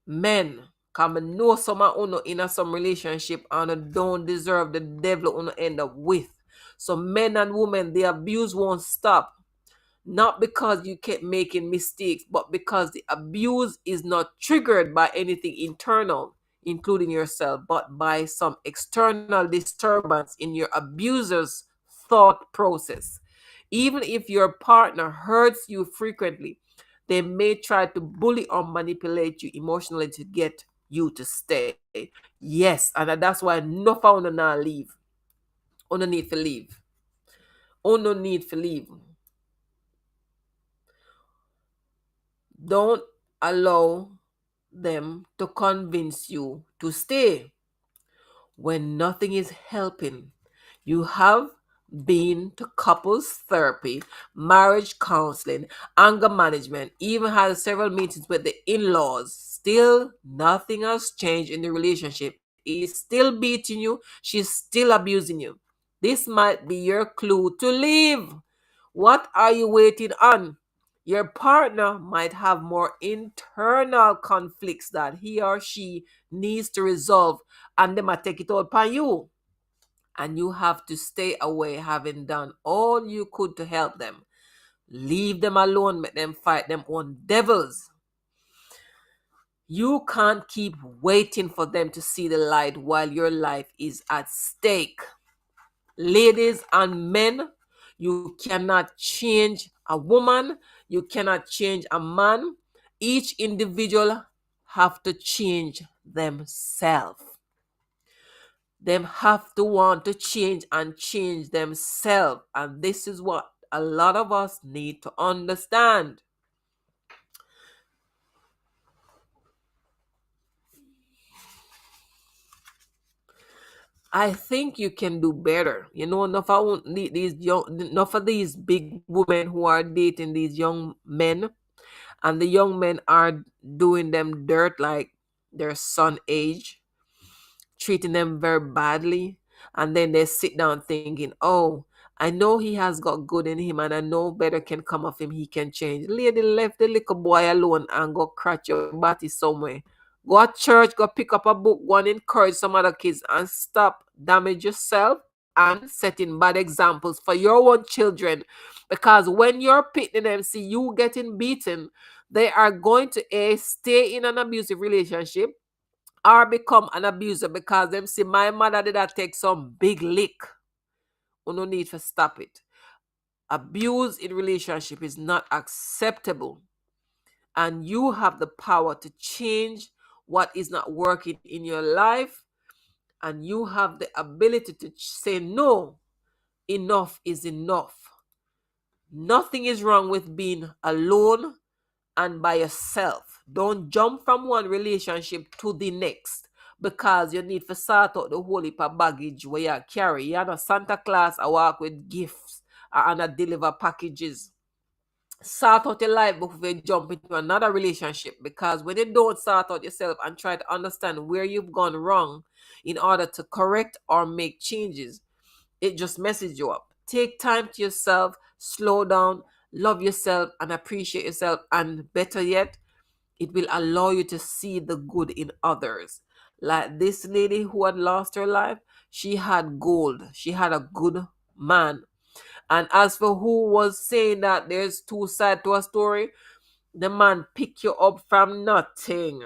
Men, come and know some of uno in some relationship and don't deserve the devil uno end up with. So men and women, the abuse won't stop. Not because you kept making mistakes, but because the abuse is not triggered by anything internal, including yourself, but by some external disturbance in your abuser's thought process. Even if your partner hurts you frequently, they may try to bully or manipulate you emotionally to get you to stay. Yes, and that's why no found now leave. No need to leave. No need to leave. Don't allow them to convince you to stay when nothing is helping. You have been to couples therapy, marriage counseling, anger management, even had several meetings with the in-laws. Still, nothing has changed in the relationship. He's still beating you, she's still abusing you. This might be your clue to leave. What are you waiting on? Your partner might have more internal conflicts that he or she needs to resolve, and they might take it out upon you. And you have to stay away, having done all you could to help them. Leave them alone, make them fight them own devils. You can't keep waiting for them to see the light while your life is at stake. Ladies and men, you cannot change a woman, you cannot change a man. Each individual have to change themselves. Them have to want to change and change themselves. And this is what a lot of us need to understand. I think you can do better. You know, enough of these young, enough of these big women who are dating these young men, and the young men are doing them dirt like their son age, treating them very badly, and then they sit down thinking, "Oh, I know he has got good in him, and I know better can come of him. He can change." Lady, left the little boy alone and go crack your body somewhere. Go to church, go pick up a book, go and encourage some other kids, and stop damage yourself and setting bad examples for your own children. Because when you're pitting them, see you getting beaten, they are going to stay in an abusive relationship or become an abuser because them see my mother did not take some big lick. You no need to stop it. Abuse in relationship is not acceptable, and you have the power to change what is not working in your life, and you have the ability to say no. Enough is enough. Nothing is wrong with being alone and by yourself. Don't jump from one relationship to the next because you need to sort out the whole heap of baggage where you carry. You're not Santa Claus I walk with gifts and I deliver packages. Sort out your life before you jump into another relationship, because when you don't sort out yourself and try to understand where you've gone wrong in order to correct or make changes, it just messes you up. Take time to yourself, slow down, love yourself, and appreciate yourself. And better yet, it will allow you to see the good in others. Like this lady who had lost her life, she had gold. She had a good man. And as for who was saying that there's two sides to a story, the man pick you up from nothing.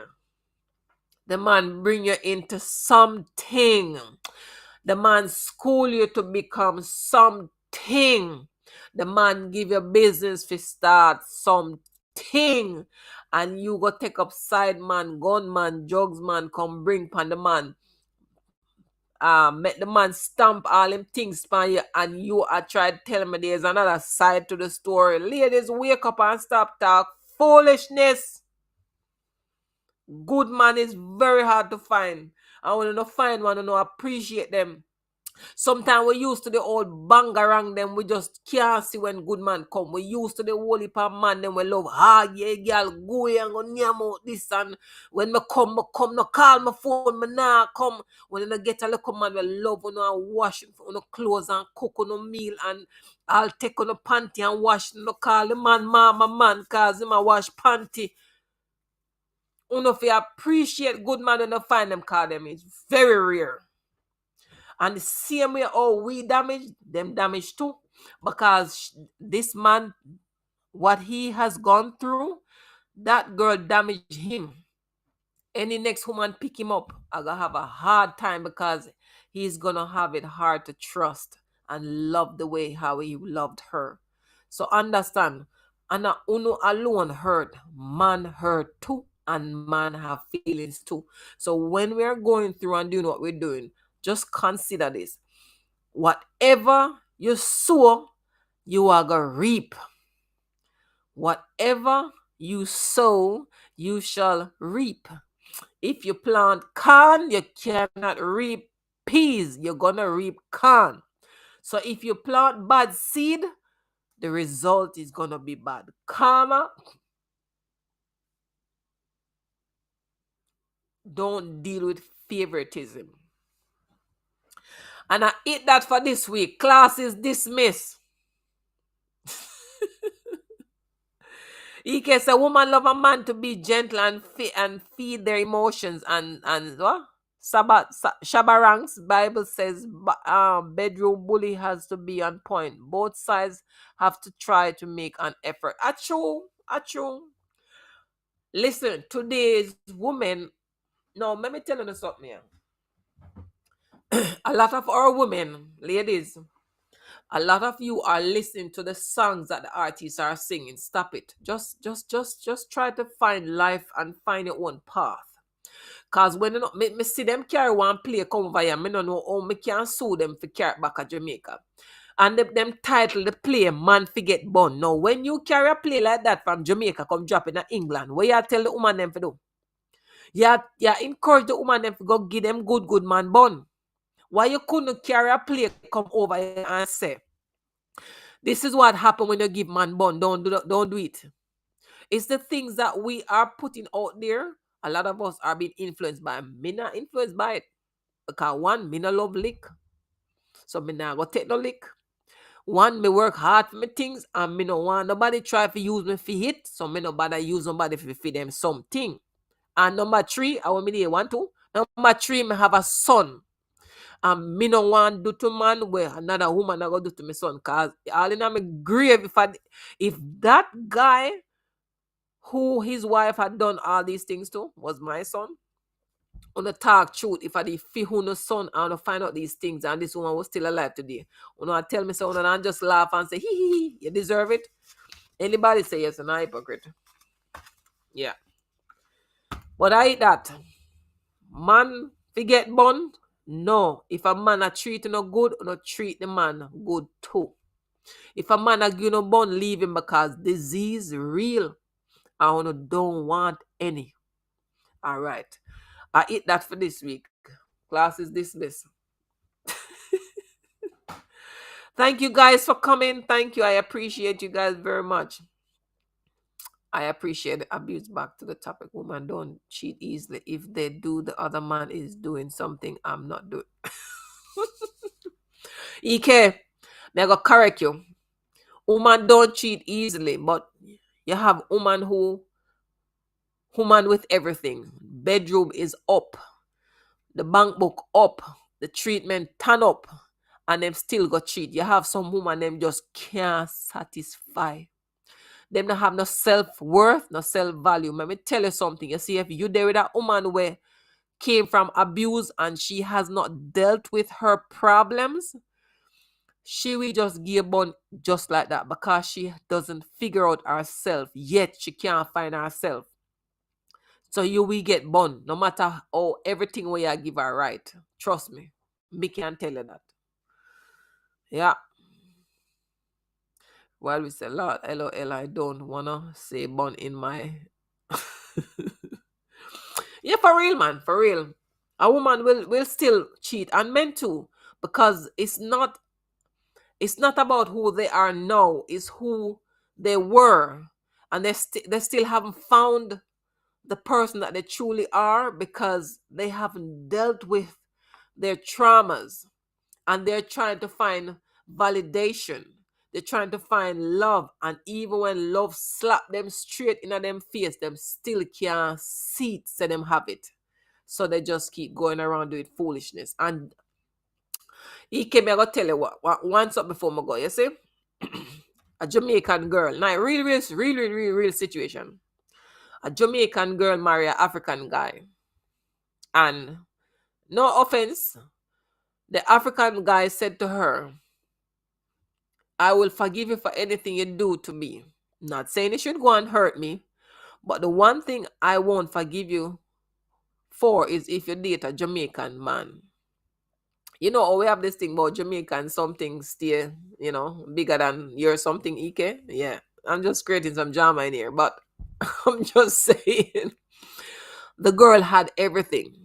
The man bring you into something. The man school you to become something. The man give you business to start something. And you go take up side man, gunman, drugs man, come bring pan the man. Make the man stamp all them things pan you, and you are trying to tell me there's another side to the story. Ladies, wake up and stop talk foolishness. Good man is very hard to find. I want to find one and appreciate them. Sometimes we used to the old bangarang them, we just can't see when good man come. We used to the whole heap of man them, we love, yeah, girl, go and go near out this, and when me come, no call my phone, me nah come. When I get a little man, we love when I wash on clothes and cook on a meal, and I'll take on a panty and wash, no call the man, mama man, cause him a wash panty. If you appreciate good man when you find them, call them, it's very rare. And the same way, we damage, them damage too. Because this man, what he has gone through, that girl damaged him. Any next woman pick him up, I gonna have a hard time because he's gonna have it hard to trust and love the way how he loved her. So understand, and uno alone hurt, man hurt too, and man have feelings too. So when we are going through and doing what we're doing, just consider this. Whatever you sow, you are gonna reap. Whatever you sow, you shall reap. If you plant corn, you cannot reap peas. You're gonna reap corn. So if you plant bad seed, the result is gonna be bad. Karma, don't deal with favoritism. And I eat that for this week. Class is dismissed. He can say woman love a man to be gentle and feed their emotions and what? Shabarangs Bible says bedroom bully has to be on point. Both sides have to try to make an effort. Achoo. Listen, today's women. No, let me tell you something here. A lot of our women, ladies, a lot of you are listening to the songs that the artists are singing. Stop it. Just try to find life and find your own path. Cause when you know, me see them carry one play come over here, me don't know how me can sue them for carry it back at Jamaica. And them title the play Man Forget Bun. Now when you carry a play like that from Jamaica come drop in England, what you tell the woman them for do? You encourage the woman them to go give them good man bun. Why you couldn't carry a plate come over here and say, this is what happened when you give man bun. Don't do it. It's the things that we are putting out there. A lot of us are being influenced by. Me not influenced by it. Because one, me no love lick. So me not go take no lick. One, me work hard for me things and me no want nobody try to use me for hit. So me no bother use somebody for feed them something. And number three, I want me to want to. Number three, me have a son. And me no want do to man where another woman I go do to my son. Cause all in my grave if that guy who his wife had done all these things to was my son. On the talk truth, if I did feel who no son and to find out these things and this woman was still alive today. I tell me so and I just laugh and say, hee, you deserve it. Anybody say yes and I'm hypocrite. Yeah. But I eat that. Man forget bun. No. If a man a treat no good, no treat the man good too. If a man a give no bun, leave him because disease real. I don't want any. All right. I eat that for this week. Class is dismissed. Thank you guys for coming. Thank you. I appreciate you guys very much. I appreciate the abuse. Back to the topic. Women don't cheat easily. If they do, the other man is doing something I'm not doing. EK, may I go correct you. Woman don't cheat easily, but you have woman with everything. Bedroom is up. The bank book up. The treatment turn up. And them still got cheat. You have some woman them just can't satisfy. Them not have no self-worth, no self-value. Let me tell you something. You see, if you there with a woman where came from abuse and she has not dealt with her problems, she will just give bun just like that because she doesn't figure out herself. Yet she can't find herself. So you will get bun no matter how everything where you give her right. Trust me. Me can tell you that. Yeah. Well, we say, Lord, LOL, I don't wanna say bun in my yeah, for real, man, for real. A woman will still cheat, and men too, because it's not about who they are now, it's who they were, and they still haven't found the person that they truly are because they haven't dealt with their traumas, and they're trying to find validation. They're trying to find love, and even when love slap them straight in them face, them still can't see it, say them have it. So they just keep going around doing foolishness. And he came here to tell you what once up before I go, you see? A Jamaican girl. Now, real situation. A Jamaican girl marry an African guy. And no offense, the African guy said to her, I will forgive you for anything you do to me. Not saying you should go and hurt me, but the one thing I won't forgive you for is if you date a Jamaican man. You know, we have this thing about Jamaican, something still, bigger than your something, Ike. Yeah, I'm just creating some drama in here, but I'm just saying the girl had everything.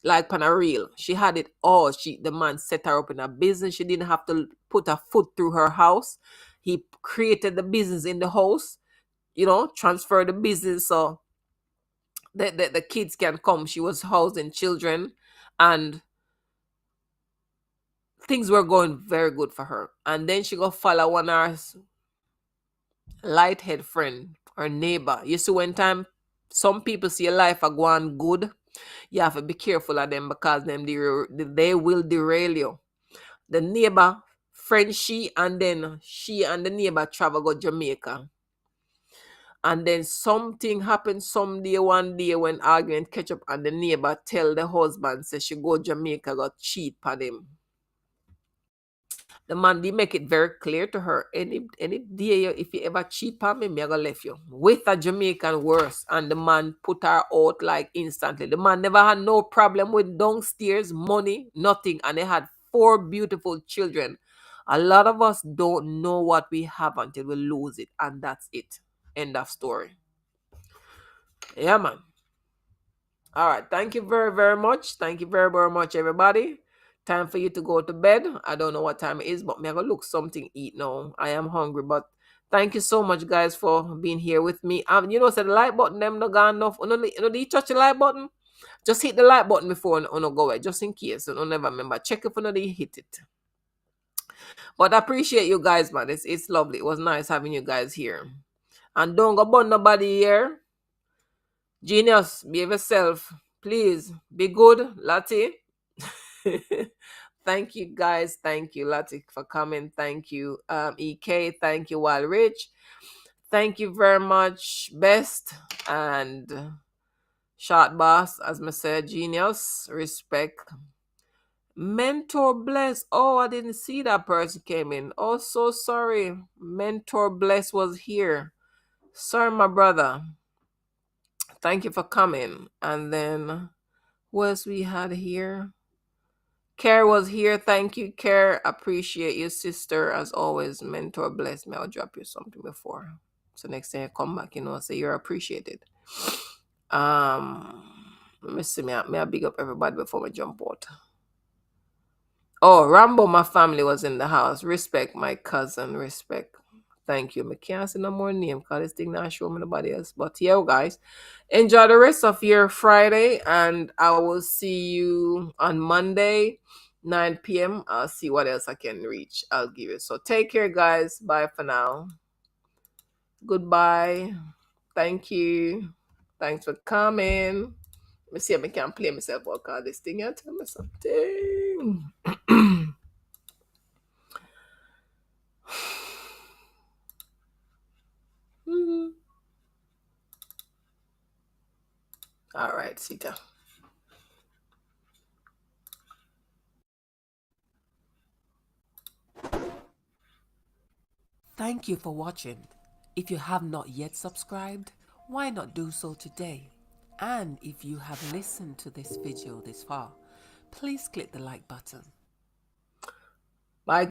Like on a reel. She had it all. The man set her up in a business. She didn't have to put a foot through her house. He created the business in the house, transfer the business so the kids can come. She was housing children and things were going very good for her. And then she go follow one of her lighthead friend, her neighbor. You see, when time some people see a life are going good, you have to be careful of them because they will derail you. The neighbor friend she and the neighbor travel go Jamaica. And then something happened one day when argument catch up and the neighbor tell the husband say she go Jamaica got cheat on him. The man did make it very clear to her. Any day if you ever cheat on me, I gonna left you. With a Jamaican worse. And the man put her out like instantly. The man never had no problem with downstairs, money, nothing. And they had 4 beautiful children. A lot of us don't know what we have until we lose it. And that's it. End of story. Yeah, man. All right. Thank you very, very much. Thank you very, very much, everybody. time for you to go to bed. I don't know what time it is, but me gonna look something eat now. I am hungry, but thank you so much, guys, for being here with me. So the like button them no gone enough. You touch the like button. Just hit the like button before you go away, just in case. You never remember. Check if you hit it. But I appreciate you guys, man. It's lovely. It was nice having you guys here. And don't go burn nobody here. Genius, behave yourself. Please, be good, Lati. Thank you, guys. Thank you, Lati, for coming. Thank you, EK. Thank you, Wild Rich. Thank you very much, Best. And Short Boss, as I said, Genius. Respect. Mentor Bless. Oh, I didn't see that person came in. Oh, so sorry. Mentor Bless was here. Sorry, my brother. Thank you for coming. And then who else we had here? Care was here. Thank you, Care. Appreciate you, sister. As always, Mentor Bless me. I'll drop you something before. So next time you come back, say you're appreciated. Let me see. May I big up everybody before we jump out. Oh, Rambo, my family was in the house. Respect, my cousin. Respect. Thank you. I can't see no more name because this thing not show me nobody else. But yeah, guys, enjoy the rest of your Friday, and I will see you on Monday, 9 p.m. I'll see what else I can reach. I'll give you. So take care, guys. Bye for now. Goodbye. Thank you. Thanks for coming. Let me see if I can play myself out because this thing here tell me something. All right, Sita. Thank you for watching. If you have not yet subscribed, why not do so today? And if you have listened to this video this far, please click the like button. Bye.